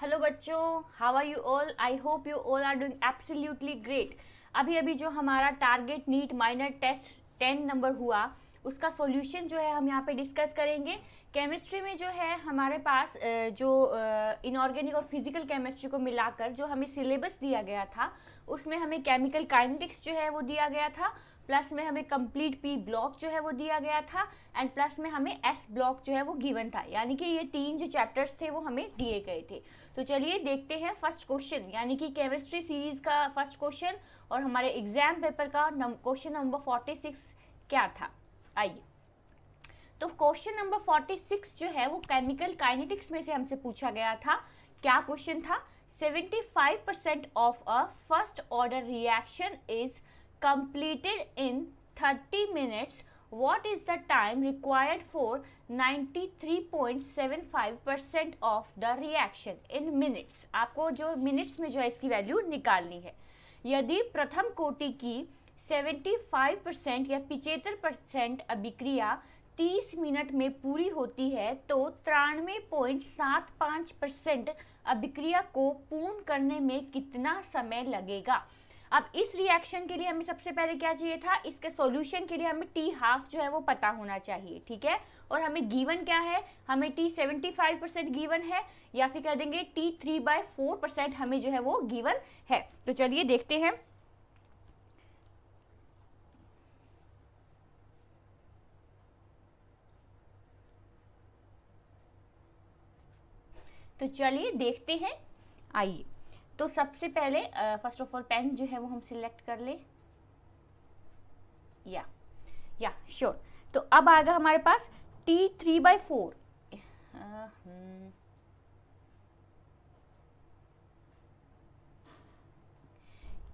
Hello बच्चों, how are you all? I hope you all are doing absolutely great. अभी अभी जो हमारा target NEET minor test 10 number हुआ, उसका सॉल्यूशन जो है हम यहाँ पे डिस्कस करेंगे। केमिस्ट्री में जो है हमारे पास जो इनऑर्गेनिक और फिजिकल केमिस्ट्री को मिलाकर जो हमें सिलेबस दिया गया था, उसमें हमें केमिकल काइनेटिक्स जो है वो दिया गया था, प्लस में हमें कंप्लीट पी ब्लॉक जो है वो दिया गया था, एंड प्लस में हमें एस ब्लॉक जो है वो गिवन था। यानी कि ये तीन जो चैप्टर्स थे वो हमें दिए गए थे। तो चलिए देखते हैं फर्स्ट क्वेश्चन, यानी कि केमिस्ट्री सीरीज का फर्स्ट क्वेश्चन और हमारे एग्जाम पेपर का क्वेश्चन नंबर 46 क्या था। आइए, तो क्वेश्चन नंबर 46 जो है वो केमिकल काइनेटिक्स में से हमसे पूछा गया था। क्या क्वेश्चन था? 75% of a first order reaction is completed in 30 minutes. What is the time required for 93.75% of the reaction in minutes? आपको जो मिनट्स में जो है इसकी वैल्यू निकालनी है। यदि प्रथम कोटि की 75% या 75% अभिक्रिया 30 मिनट में पूरी होती है तो 93.75% अभिक्रिया को पूर्ण करने में कितना समय लगेगा। अब इस रिएक्शन के लिए हमें सबसे पहले क्या चाहिए था? इसके सॉल्यूशन के लिए हमें टी हाफ जो है वो पता होना चाहिए, ठीक है। और हमें गिवन क्या है? हमें टी 75% गिवन है, या फिर कह देंगे टी 3/4% हमें जो है वो गिवन है। तो चलिए देखते हैं। तो चलिए देखते हैं। आइए, तो सबसे पहले फर्स्ट ऑफ ऑल पेन जो है वो हम सिलेक्ट कर ले। या श्योर। तो अब आएगा हमारे पास T 3/4।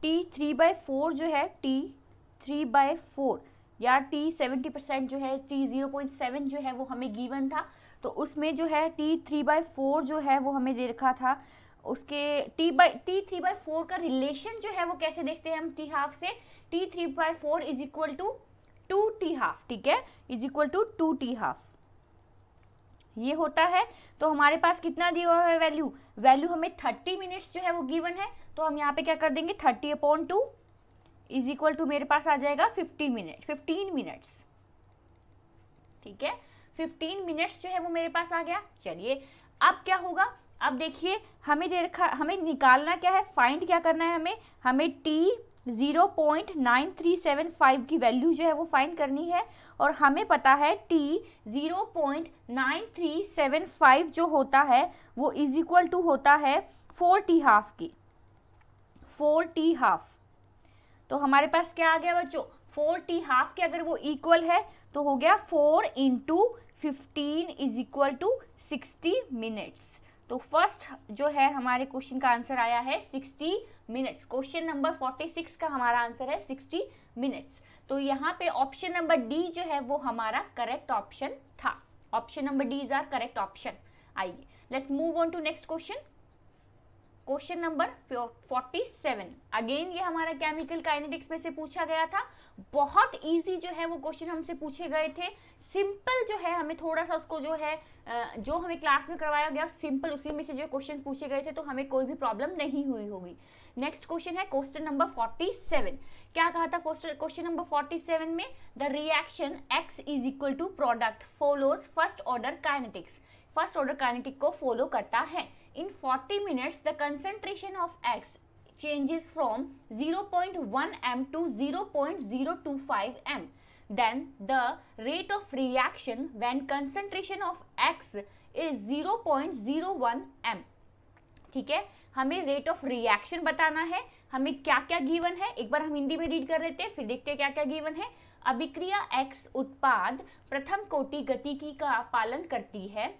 T 3/4 जो है T 3/4 या T 70% जो है T 0.7 जो है वो हमें गिवन था। तो उसमें जो है T 3/4 जो है वो हमें दे रखा था। उसके T 3/4 का रिलेशन जो है वो कैसे देखते हैं हम T हाफ से? T 3/4 is equal to 2T half, ठीक है, is equal to 2T half ये होता है। तो हमारे पास कितना दिया हुआ है वैल्यू हमें 30 मिनट्स जो है वो गिवन है। तो हम यहाँ पे क्या कर देंगे, 30/2 इज इक्वल टू मेरे पास आ जाएगा 15 मिनट्स, ठीक है। 15 मिनट्स जो है वो मेरे पास आ गया। चलिए अब क्या होगा? अब देखिए, हमें दे रखा, हमें निकालना क्या है, फाइंड क्या करना है हमें T 0.9375 की वैल्यू जो है वो फाइंड करनी है। और हमें पता है T 0.9375 जो होता है वो इज इक्वल टू होता है 4T हाफ की, 4T हाफ। तो हमारे पास क्या आ गया बच्चों? 4T हाफ के अगर वो इक्वल है तो हो गया 4 × 15 इज इक्वल टू 60 मिनट्स। तो फर्स्ट जो है हमारे क्वेश्चन का आंसर आया है 60 मिनट्स। क्वेश्चन नंबर 46 का हमारा आंसर है 60 मिनट्स। तो यहाँ पे ऑप्शन नंबर डी जो है वो हमारा करेक्ट ऑप्शन था। Option number D is are correct option. आइए, let's move on to next question. Question number 47। Again ये हमारा केमिकल काइनेटिक्स में से पूछा गया था। बहुत इजी जो है वो क्वेश्चन हमसे पूछे गए थे। सिंपल जो है हमें थोड़ा सा उसको जो है जो हमें क्लास में करवाया गया सिंपल उसी में से जो क्वेश्चन पूछे गए थे, तो हमें कोई भी प्रॉब्लम नहीं हुई होगी। नेक्स्ट क्वेश्चन है क्वेश्चन नंबर 47। क्या कहा था क्वेश्चन नंबर 47 में? The reaction X is equal to product follows first order kinetics. First order kinetic को फॉलो करता है। In 40 minutes the concentration of X changes from 0.1 m to 0.025 m. Then the rate of reaction when concentration of X is 0.01 m. ठीक है, हमें rate of reaction बताना है। हमें क्या क्या गिवन है एक बार हम हिंदी में रीड कर लेते हैं, फिर देखते हैं क्या क्या गिवन है। अभिक्रिया X उत्पाद प्रथम कोटि गतिकी का पालन करती है।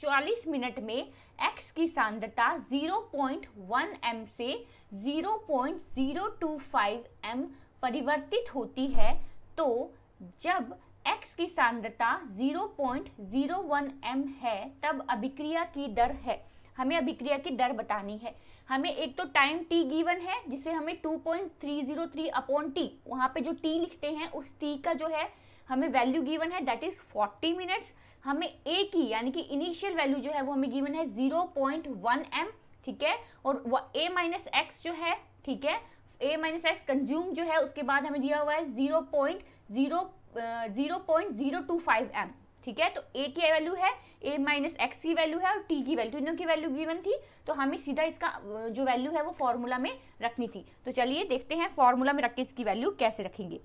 40 मिनट में X की सांद्रता 0.1 m से 0.025 m परिवर्तित होती है। तो जब X की सांद्रता 0.01 m है तब अभिक्रिया की दर है। हमें अभिक्रिया की दर बतानी है। हमें एक तो टाइम t गिवन है जिसे हमें 2.303/t, वहां पे जो t लिखते हैं उस t का जो है हमें वैल्यू गिवन है, दैट इज 40 मिनट्स। हमें a की यानी कि इनिशियल वैल्यू जो है वो हमें गिवन है 0.1 m, ठीक है, और a माइनस एक्स जो है, ठीक है, a माइनस एक्स कंज्यूम जो है, उसके बाद हमें दिया हुआ है 0.025 m, ठीक है। तो a की वैल्यू है, a माइनस एक्स की वैल्यू है और t की वैल्यू, इनों की वैल्यू गिवन थी, तो हमें सीधा इसका जो वैल्यू है वो फॉर्मूला में रखनी थी। तो चलिए देखते हैं फॉर्मूला में रख के इसकी वैल्यू कैसे रखेंगे।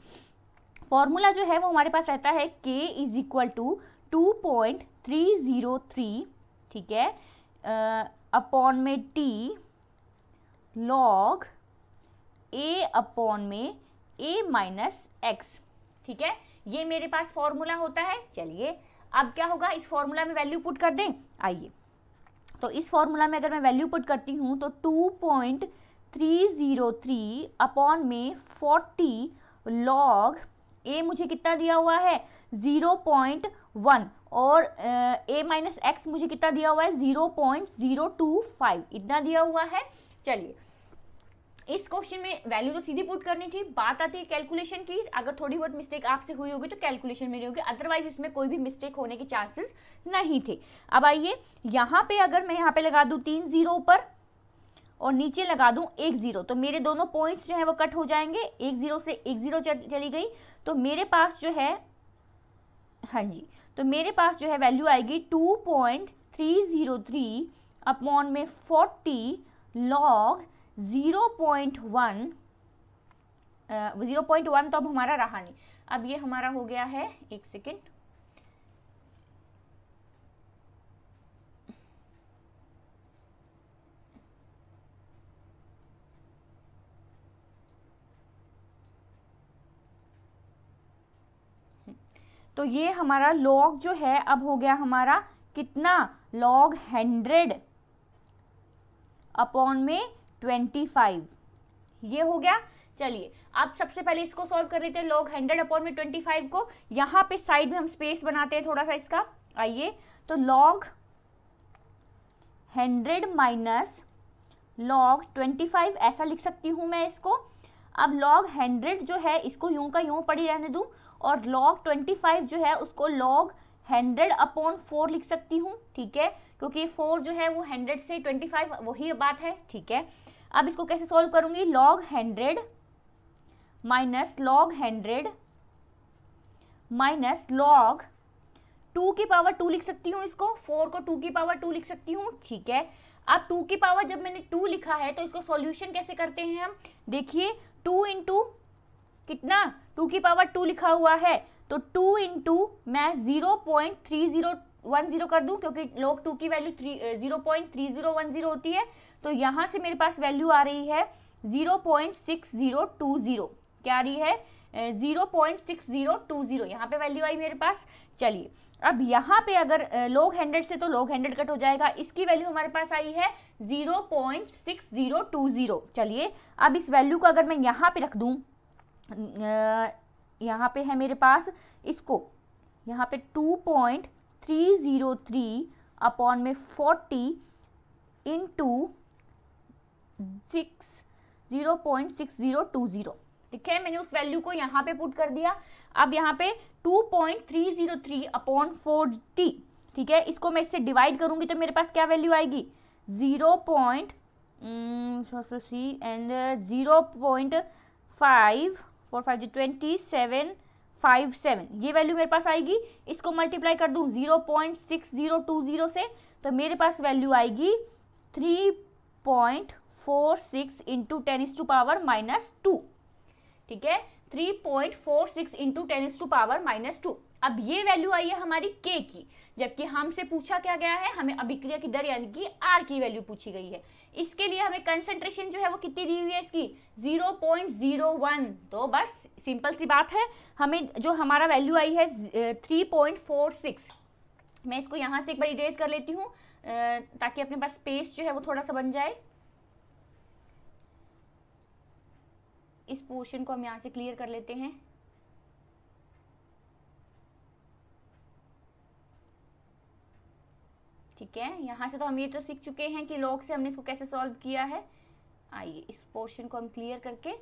फॉर्मूला जो है वो हमारे पास रहता है k इज इक्वल टू 2.303, ठीक है, अपॉन में t लॉग a अपॉन में a माइनस एक्स, ठीक है, ये मेरे पास फॉर्मूला होता है। चलिए अब क्या होगा, इस फॉर्मूला में वैल्यू पुट कर दें। आइए, तो इस फॉर्मूला में अगर मैं वैल्यू पुट करती हूँ तो 2.303 अपॉन में 40 लॉग a मुझे कितना दिया हुआ है 0.1 और a माइनस एक्स मुझे कितना दिया हुआ है 0.025, इतना दिया हुआ है। चलिए इस क्वेश्चन में वैल्यू तो सीधी पुट करनी थी, बात आती है कैलकुलेशन की। अगर थोड़ी बहुत मिस्टेक आपसे हुई होगी तो कैलकुलेशन मेरी होगी, अदरवाइज इसमें कोई भी मिस्टेक होने के चांसेस नहीं थे। अब आइए यहाँ पे अगर मैं यहाँ पे लगा दूँ 3 0 ऊपर और नीचे लगा दूँ 1 0, तो मेरे दोनों पॉइंट्स जो है वो कट हो जाएंगे, 1 0 से 1 0 चली गई, तो मेरे पास जो है, हाँ जी, तो मेरे पास जो है वैल्यू आएगी 2.303 अपॉन में 40 लॉग 0.1 तो अब हमारा रहा नहीं, अब ये हमारा हो गया है, एक सेकेंड, तो ये हमारा लॉग जो है अब हो गया हमारा कितना, लॉग 100 अपॉन में 25, ये हो गया। चलिए अब सबसे पहले इसको सॉल्व कर लेते हैं, लॉग 100 अपॉन में 25 को। यहाँ पे साइड में हम स्पेस बनाते हैं थोड़ा सा इसका। आइए, तो लॉग 100 माइनस लॉग 25 ऐसा लिख सकती हूँ मैं इसको। अब लॉग 100 जो है इसको यूं का यूं पड़ी रहने दूं, और लॉग 25 जो है उसको लॉग 100 अपॉन 4 लिख सकती हूँ, ठीक है, क्योंकि 4 जो है वो 100 से 25 वही बात है, ठीक है। अब इसको कैसे सॉल्व करूंगी, log 100 minus log 100 minus log 2 की पावर 2 लिख सकती हूँ इसको, 4 को 2 की पावर 2 लिख सकती हूँ, ठीक है। अब 2 की पावर जब मैंने 2 लिखा है तो इसको सॉल्यूशन कैसे करते हैं हम, देखिए 2 इंटू कितना, 2 की पावर 2 लिखा हुआ है, तो 2 इंटू मैं 0.3010 कर दूं, क्योंकि log 2 की वैल्यू 0.3010 होती है, तो यहाँ से मेरे पास वैल्यू आ रही है 0.6020, क्या आ रही है 0.6020, यहाँ पे वैल्यू आई मेरे पास। चलिए अब यहाँ पे अगर log 100 से तो log 100 कट हो जाएगा, इसकी वैल्यू हमारे पास आई है 0.6020। चलिए अब इस वैल्यू को अगर मैं यहाँ पे रख दूँ, यहाँ पे है मेरे पास, इसको यहाँ पे 2.303 अपॉन में 40 इंटू 0.6020, ठीक है, मैंने उस वैल्यू को यहाँ पे पुट कर दिया। अब यहाँ पे 2.303 अपॉन 40, ठीक है, इसको मैं इससे डिवाइड करूंगी तो मेरे पास क्या वैल्यू आएगी 0.5 2757, ये वैल्यू मेरे पास आएगी। इसको मल्टीप्लाई कर दूं 0.6020 से, तो मेरे पास वैल्यू आएगी 3.46 इंटू 10⁻⁻², ठीक है, 3.46 इंटू 10⁻⁻²। अब ये वैल्यू आई है हमारी k की, जबकि हमसे पूछा क्या गया है, हमें अभिक्रिया की दर यानी कि r की वैल्यू पूछी गई है। इसके लिए हमें कंसंट्रेशन जो है वो कितनी दी हुई है इसकी 0.01, तो बस सिंपल सी बात है, हमें जो हमारा वैल्यू आई है 3.46, मैं इसको यहाँ से एक बार इरेज कर लेती हूँ ताकि अपने पास स्पेस जो है वो थोड़ा सा बन जाए। इस पोर्शन को हम यहाँ से क्लियर कर लेते हैं। ठीक है, यहाँ से तो हम ये तो सीख चुके हैं कि लॉग से हमने इसको कैसे सॉल्व किया है। आइए इस पोर्शन को हम क्लियर करके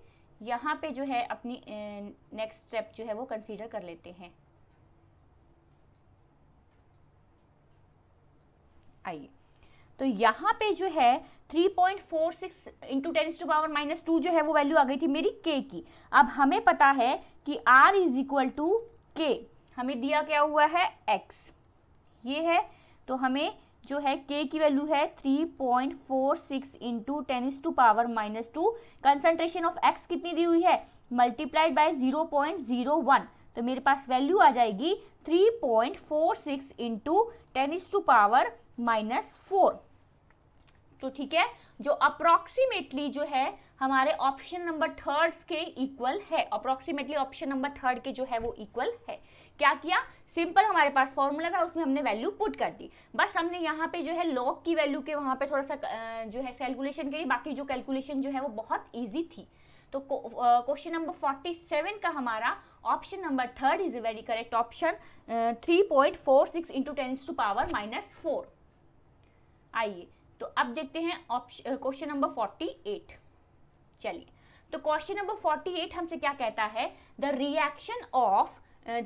यहाँ पे जो है अपनी नेक्स्ट स्टेप जो है वो कंसीडर कर लेते हैं। आइए, तो यहाँ पे जो है 3.46 इंटू 10⁻⁻2 जो है वो वैल्यू आ गई थी मेरी k की। अब हमें पता है कि r is equal to k, हमें दिया क्या हुआ है x, ये है। तो हमें जो है k की वैल्यू है 3.46 इंटू 10⁻⁻2। कंसंट्रेशन ऑफ x कितनी दी हुई है, मल्टीप्लाइड बाय 0.01, तो मेरे पास वैल्यू आ जाएगी 3.46 इंटू 10⁻⁻4। तो ठीक है, जो अप्रोक्सीमेटली जो है हमारे ऑप्शन नंबर थर्ड के इक्वल है, अप्रोक्सीमेटली ऑप्शन नंबर थर्ड के जो है वो इक्वल है। क्या किया, सिंपल हमारे पास फॉर्मूला था, उसमें हमने वैल्यू पुट कर दी। बस हमने यहाँ पे जो है लॉग की वैल्यू के वहाँ पे थोड़ा सा जो है कैलकुलेशन करी, बाकी जो कैलकुलेशन जो है वो बहुत ईजी थी। तो क्वेश्चन नंबर 47 का हमारा option number third is a very correct option, 3.46 into 10⁻⁻4। आइए तो अब देखते हैं क्वेश्चन नंबर 48। चलिए, तो क्वेश्चन नंबर 48 हमसे क्या कहता है, the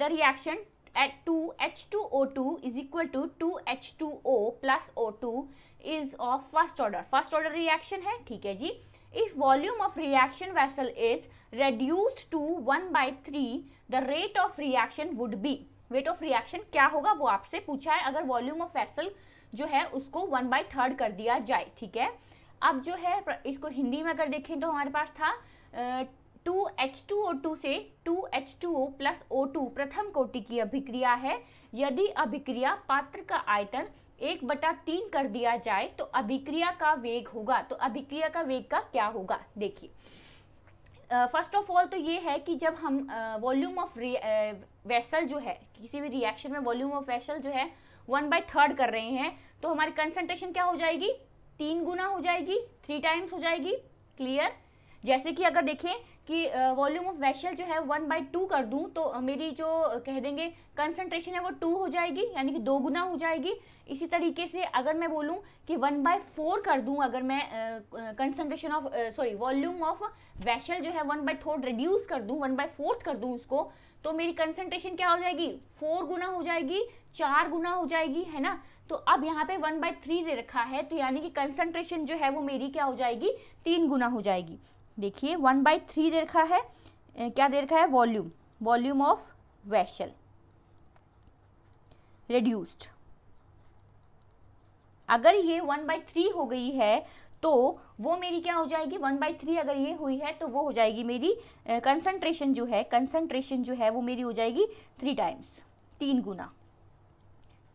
reaction at 2H2O2 is equal to 2H2O plus O2 is of first order reaction है, ठीक है जी। If volume of reaction vessel is reduced to 1/3, the rate of reaction would be, rate of reaction क्या होगा वो आपसे पूछा है, अगर वॉल्यूम ऑफ वेसल जो है उसको 1/3 कर दिया जाए, ठीक है। अब जो है इसको हिंदी में अगर देखें तो हमारे पास था 2H2O2 से 2H2O प्लस O2 प्रथम कोटि की अभिक्रिया है। यदि अभिक्रिया पात्र का आयतन 1/3 कर दिया जाए तो अभिक्रिया का वेग होगा। तो अभिक्रिया का वेग का क्या होगा, देखिए फर्स्ट ऑफ ऑल तो ये है कि जब हम वॉल्यूम ऑफ वेसल जो है, किसी भी रिएक्शन में वॉल्यूम ऑफ वेसल जो है 1/3 कर रहे हैं, तो हमारी कंसंट्रेशन क्या हो जाएगी, 3 गुना हो जाएगी, 3 टाइम्स हो जाएगी। क्लियर, जैसे कि अगर देखें कि वॉल्यूम ऑफ वेसल जो है 1/2 कर दूं तो मेरी जो कह देंगे कंसंट्रेशन है वो 2 हो जाएगी, यानी कि 2 गुना हो जाएगी। इसी तरीके से अगर मैं बोलूं कि 1/4 कर दूं, अगर मैं concentration of volume of vessel जो है 1/4 रिड्यूस कर दूं, 1/4 कर दूं उसको, तो मेरी कंसंट्रेशन क्या हो जाएगी, 4 गुना हो जाएगी, 4 गुना हो जाएगी, है ना। तो अब यहाँ पे 1/3 दे रखा है, तो यानी कि कंसंट्रेशन जो है वो मेरी क्या हो जाएगी, 3 गुना हो जाएगी। देखिए 1/3 दे रखा है, क्या दे रखा है, वॉल्यूम ऑफ वेसल रिड्यूस्ड। अगर ये 1/3 हो गई है तो वो मेरी क्या हो जाएगी, 1/3 अगर ये हुई है तो वो हो जाएगी मेरी कंसंट्रेशन जो है वो मेरी हो जाएगी 3 टाइम्स, 3 गुना,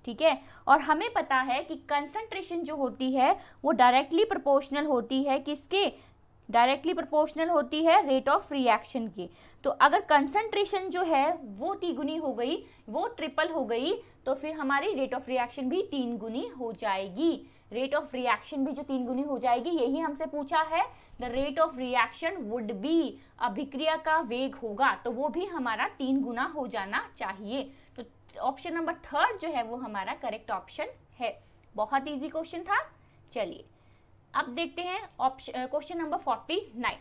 ठीक है। और हमें पता है कि कंसंट्रेशन जो होती है वो डायरेक्टली प्रोपोर्शनल होती है किसके, डायरेक्टली प्रोपोर्शनल होती है रेट ऑफ रिएक्शन के। तो अगर कंसंट्रेशन जो है वो 3 गुनी हो गई, वो ट्रिपल हो गई, तो फिर हमारी रेट ऑफ रिएक्शन भी 3 गुनी हो जाएगी। रेट ऑफ रिएक्शन भी जो 3 गुनी हो जाएगी, यही हमसे पूछा है। The rate of reaction would be, अभिक्रिया का वेग होगा, तो वो भी हमारा 3 गुना हो जाना चाहिए। तो ऑप्शन नंबर थर्ड जो है वो हमारा करेक्ट ऑप्शन है। बहुत इजी क्वेश्चन था। चलिए अब देखते हैं क्वेश्चन नंबर 49।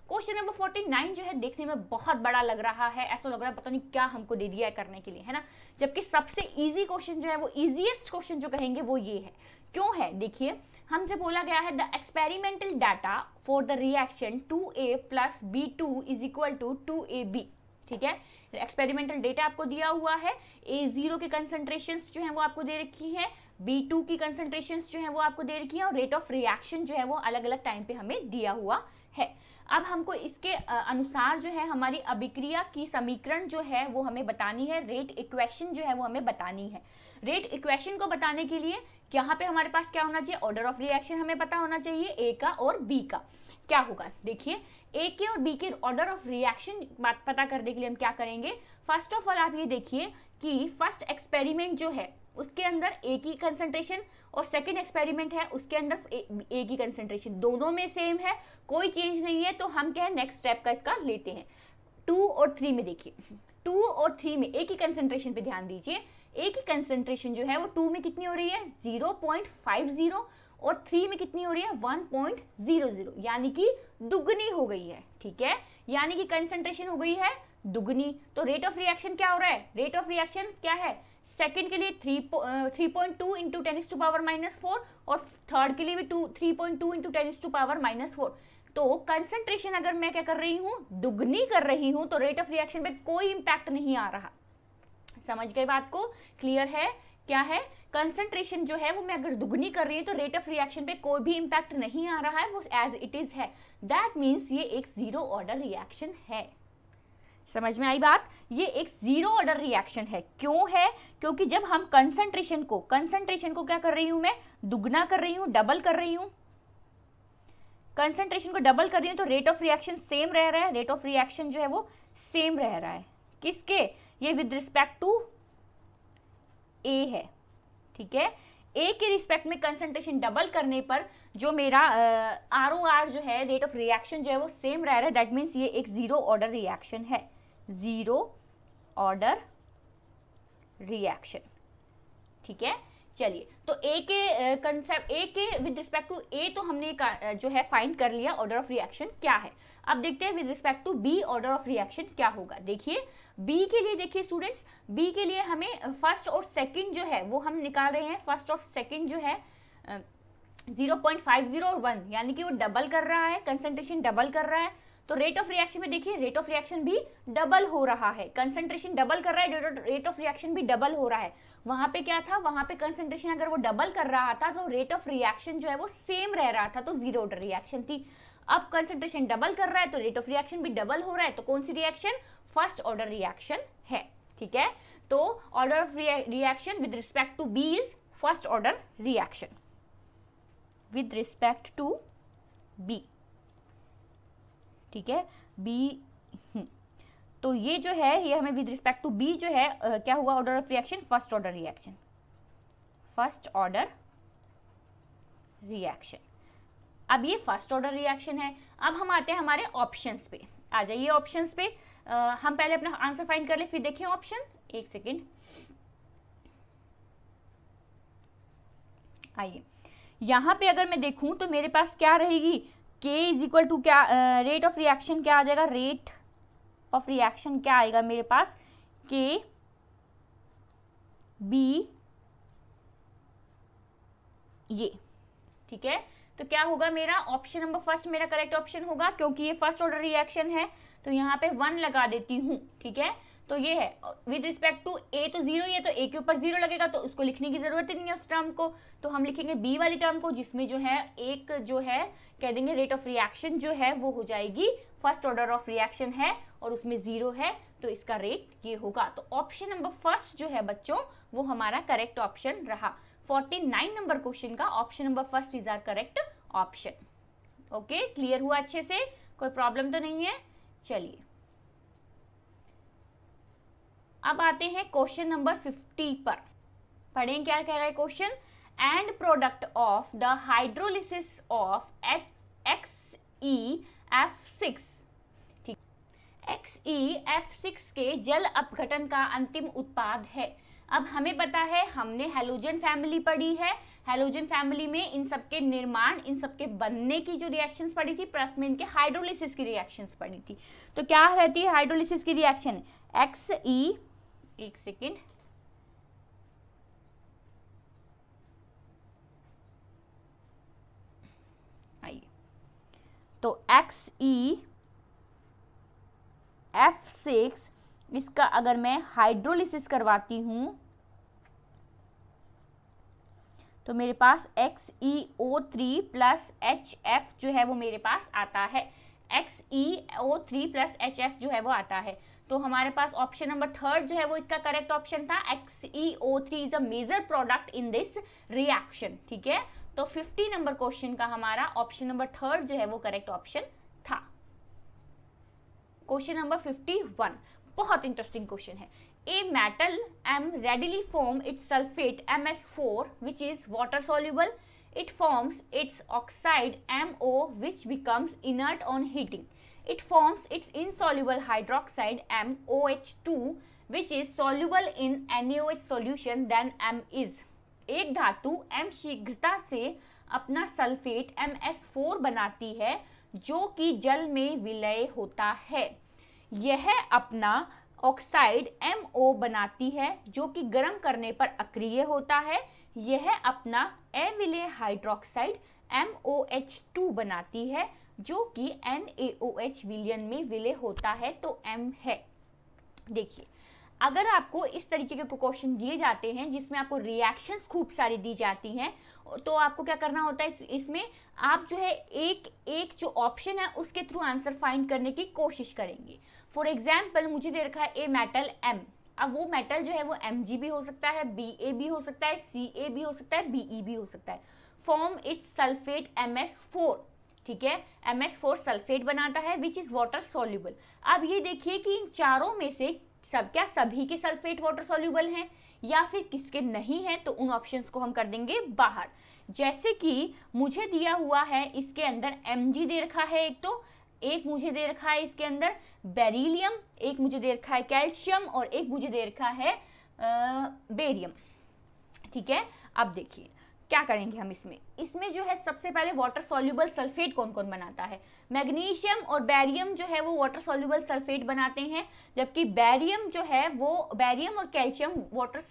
क्वेश्चन नंबर 49 जो है देखने में बहुत बड़ा लग रहा है, ऐसा लग रहा है पता नहीं क्या हमको दे दिया है करने के लिए, है ना। जबकि सबसे इजी क्वेश्चन जो है वो इजीएस्ट क्वेश्चन जो कहेंगे वो ये है। क्यों है, देखिए हमसे बोला गया है the experimental data for the reaction 2A plus B2 is equal to 2AB, ठीक है। एक्सपेरिमेंटल डेटा आपको दिया हुआ है, A0 के कंसंट्रेशंस जो है वो आपको दे रखी है, B2 की कंसंट्रेशंस जो है वो आपको दे रखी है, और रेट ऑफ रिएक्शन जो है वो अलग अलग टाइम पे हमें दिया हुआ है। अब हमको इसके अनुसार जो है हमारी अभिक्रिया की समीकरण जो है वो हमें बतानी है, रेट इक्वेशन जो है वो हमें बतानी है। रेट इक्वेशन को बताने के लिए यहाँ पे हमारे पास क्या होना चाहिए, ऑर्डर ऑफ रिएक्शन हमें पता होना चाहिए, ए का और बी का। क्या होगा, देखिए ए के और बी के ऑर्डर ऑफ रिएक्शन पता करने के लिए हम क्या करेंगे, फर्स्ट ऑफ ऑल आप ये देखिए कि फर्स्ट एक्सपेरिमेंट जो है उसके अंदर ए की कंसंट्रेशन और सेकंड एक्सपेरिमेंट है उसके अंदर ए की कंसंट्रेशन दोनों में सेम है, कोई चेंज नहीं है। तो हम क्या है नेक्स्ट स्टेप का इसका लेते हैं। 2 और 3 में देखिए, 2 और 3 में ए की कंसंट्रेशन पे ध्यान दीजिए। ए की कंसंट्रेशन जो है वो 2 में कितनी हो रही है, 0.50, और 3 में कितनी हो रही है, 1.00, यानी कि दुगनी हो गई है, ठीक है। यानी कि कंसंट्रेशन हो गई है दुगनी। तो रेट ऑफ रिएक्शन क्या हो रहा है, रेट ऑफ रिएक्शन क्या है, सेकंड के लिए 3.2 इंटू 10⁻⁻⁴ और थर्ड के लिए भी 3.2 इंटू 10⁻⁻⁴। तो कंसंट्रेशन अगर मैं क्या कर रही हूँ, दुगनी कर रही हूँ, तो रेट ऑफ रिएक्शन पे कोई इंपैक्ट नहीं आ रहा। समझ गए बात को? क्लियर है? क्या है, कंसंट्रेशन जो है वो मैं अगर दुगनी कर रही हूँ तो रेट ऑफ रिएक्शन पे कोई भी इंपैक्ट नहीं आ रहा है, वो एज इट इज है। दैट मीन्स ये एक जीरो ऑर्डर रिएक्शन है। समझ में आई बात? ये एक जीरो ऑर्डर रिएक्शन है। क्यों है? क्योंकि जब हम कंसंट्रेशन को क्या कर रही हूं मैं, दुगना कर रही हूं, डबल कर रही हूं, कंसंट्रेशन को डबल कर रही हूं, तो रेट ऑफ रिएक्शन सेम रह रहा है। रेट ऑफ रिएक्शन जो है वो सेम रह रहा है। किसके? ये विद रिस्पेक्ट टू ए है, ठीक है। ए के रिस्पेक्ट में कंसंट्रेशन डबल करने पर जो मेरा ROR जो है, रेट ऑफ रिएक्शन जो है वो सेम रह रहा है। दैट मीन्स ये एक जीरो ऑर्डर रिएक्शन है, जीरो ऑर्डर रिएक्शन, ठीक है। चलिए, तो ए के कंसेप्ट, ए के विद रिस्पेक्ट टू ए तो हमने जो है फाइंड कर लिया ऑर्डर ऑफ रिएक्शन क्या है। अब देखते हैं with respect to B order of reaction क्या होगा। देखिए बी के लिए, देखिए स्टूडेंट्स, बी के लिए हमें फर्स्ट और सेकंड जो है वो हम निकाल रहे हैं। फर्स्ट और सेकंड जो है 0.50 और 1, यानी कि वो डबल कर रहा है, कंसंट्रेशन डबल कर रहा है। तो रेट ऑफ रिएक्शन में देखिए, रेट ऑफ रिएक्शन भी डबल हो रहा है, कंसंट्रेशन डबल कर रहा है, रेट ऑफ रिएक्शन भी डबल हो रहा है। वहां पे क्या था, वहां पे कंसंट्रेशन अगर वो डबल कर रहा था तो रेट ऑफ रिएक्शन जो है वो सेम रह रहा था, तो जीरो ऑर्डर रिएक्शन थी। अब कंसंट्रेशन डबल कर रहा है तो रेट ऑफ रिएक्शन भी डबल हो रहा है, तो कौन सी रिएक्शन? फर्स्ट ऑर्डर रिएक्शन है, ठीक है। तो order of reaction with respect to B is first order reaction with respect to B, ठीक है। बी, तो ये जो है ये हमें विद रिस्पेक्ट टू बी जो है क्या हुआ order of reaction? First order reaction, first order reaction. अब ये फर्स्ट ऑर्डर रिएक्शन है। अब हम आते हैं हमारे ऑप्शंस पे। आ जाइए ऑप्शंस पे। हम पहले अपना आंसर फाइंड कर ले, फिर देखें ऑप्शन। एक सेकेंड, आइए यहां पे अगर मैं देखूं तो मेरे पास क्या रहेगी, K इज इक्वल टू क्या, रेट ऑफ रिएक्शन क्या आ जाएगा? रेट ऑफ रिएक्शन क्या आएगा मेरे पास? K B, ये, ठीक है। तो क्या होगा मेरा ऑप्शन नंबर फर्स्ट मेरा करेक्ट ऑप्शन होगा, क्योंकि ये फर्स्ट ऑर्डर रिएक्शन है। तो यहाँ पे 1 लगा देती हूँ, ठीक है। तो ये है विद रिस्पेक्ट टू ए, तो जीरो ही है, तो ए के ऊपर जीरो लगेगा, तो उसको लिखने की जरूरत ही नहीं है उस टर्म को। तो हम लिखेंगे बी वाली टर्म को, जिसमें जो है एक जो है कह देंगे रेट ऑफ रिएक्शन जो है वो हो जाएगी फर्स्ट ऑर्डर ऑफ रिएक्शन है और उसमें जीरो है, तो इसका रेट ये होगा। तो ऑप्शन नंबर फर्स्ट जो है बच्चों वो हमारा करेक्ट ऑप्शन रहा। 49 नंबर क्वेश्चन का option number first is are correct option. Okay, clear हुआ अच्छे से? कोई प्रॉब्लम तो नहीं है? चलिए अब आते हैं क्वेश्चन नंबर 50 पर। पढ़ें क्या कह रहा है question. And product of the hydrolysis of XeF6, ठीक, XeF6 के जल अपघटन का अंतिम उत्पाद है। अब हमें पता है, हमने हैलोजन फैमिली पढ़ी है, हैलोजन फैमिली में इन सबके निर्माण, इन सबके बनने की जो रिएक्शंस पढ़ी थी, प्लस में इनके हाइड्रोलिसिस की रिएक्शंस पढ़ी थी। तो क्या रहती है हाइड्रोलिसिस की रिएक्शन? Xe, एक सेकेंड, आइए, तो XeF6 इसका अगर मैं हाइड्रोलिसिस करवाती हूं तो मेरे पास XeO3 प्लस HF जो है वो मेरे पास आता है। XeO3 प्लस HF जो है वो आता है। तो हमारे पास ऑप्शन नंबर थर्ड जो है वो इसका करेक्ट ऑप्शन था। XeO3 is a major product in this reaction, ठीक है। तो 50 नंबर क्वेश्चन का हमारा ऑप्शन नंबर थर्ड जो है वो करेक्ट ऑप्शन था। क्वेश्चन नंबर 51 बहुत इंटरेस्टिंग क्वेश्चन है। A metal M readily form its sulfate MS4 which is water soluble. It forms its oxide MO which becomes inert on heating. It forms its insoluble hydroxide MOH2 which is soluble in NaOH solution than M is. एक धातु M शीघ्रता से अपना sulphate MS4 बनाती है जो कि जल में विलय होता है। यह अपना ऑक्साइड MO बनाती है जो कि गर्म करने पर अक्रिय होता है। यह अपना अविलेय हाइड्रोक्साइड MOH2 बनाती है जो कि NaOH विलयन में विलय होता है, तो M है। देखिए, अगर आपको इस तरीके के क्वेश्चन दिए जाते हैं जिसमें आपको रिएक्शंस खूब सारी दी जाती हैं, तो आपको क्या करना होता है, इसमें आप जो है एक एक जो ऑप्शन है उसके थ्रू आंसर फाइंड करने की कोशिश करेंगे। फॉर एग्जाम्पल मुझे दे रखा है ए मेटल M, अब वो मेटल जो है वो Mg भी हो सकता है, Ba भी हो सकता है, Ca भी हो सकता है, Be भी हो सकता है। फॉर्म इट्स सल्फेट MS4, ठीक है, MS4 सल्फेट बनाता है विच इज वाटर सॉल्युबल। अब ये देखिए कि इन चारों में से क्या सभी के सल्फेट वाटर सॉल्युबल हैं या फिर किसके नहीं है, तो उन ऑप्शंस को हम कर देंगे बाहर। जैसे कि मुझे दिया हुआ है इसके अंदर Mg दे रखा है एक मुझे दे रखा है इसके अंदर बेरिलियम, एक मुझे दे रखा है कैल्शियम और एक मुझे दे रखा है बेरियम, ठीक है। अब देखिए क्या करेंगे हम इसमें जो है सबसे पहले वाटर सॉल्युबल सल्फेट कौन कौन बनाता है, मैग्नीशियम और बैरियम जो है वो वाटर सॉल्युबल सल्फेट बनाते हैं, जबकि बैरियम जो है वो बैरियम और कैल्शियम वाटर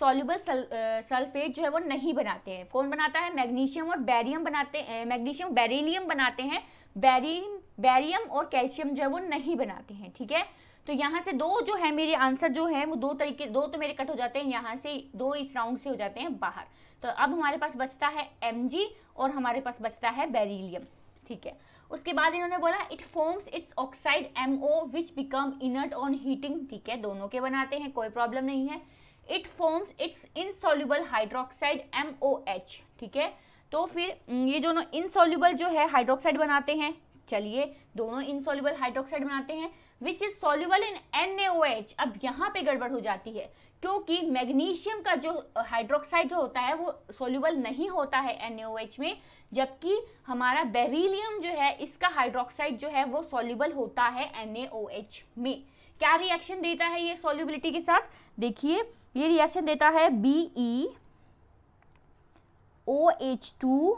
सॉल्युबल सल्फेट जो है वो नहीं बनाते हैं। कौन बनाता है, मैग्नीशियम और बैरियम बनाते हैं, मैग्नीशियम बेरिलियम बनाते हैं, बैरियम और कैल्शियम जो है वो नहीं बनाते हैं, ठीक है। तो यहाँ से दो जो है मेरे आंसर जो है वो दो तो मेरे कट हो जाते हैं, यहाँ से दो इस राउंड से हो जाते हैं बाहर। तो अब हमारे पास बचता है Mg और हमारे पास बचता है बेरिलियम, ठीक है। उसके बाद इन्होंने बोला it forms it's oxide MO which become inert on heating, ठीक है, दोनों के बनाते हैं, कोई प्रॉब्लम नहीं है। It forms it's insoluble hydroxide MOH, ठीक है। तो फिर ये दोनों इनसॉल्युबल जो है हाइड्रोक्साइड बनाते हैं, चलिए दोनों इनसॉल्युबल हाइड्रोक्साइड बनाते हैं which is soluble in NaOH। अब यहाँ पे गड़बड़ हो जाती है क्योंकि मैग्नीशियम का जो हाइड्रोक्साइड जो होता है वो सॉल्युबल नहीं होता है NaOH में, जबकि हमारा बेरिलियम जो है इसका हाइड्रोक्साइड जो है वो सॉल्युबल होता है NaOH में। क्या रिएक्शन देता है ये सॉल्युबिलिटी के साथ, देखिए ये रिएक्शन देता है BeOH2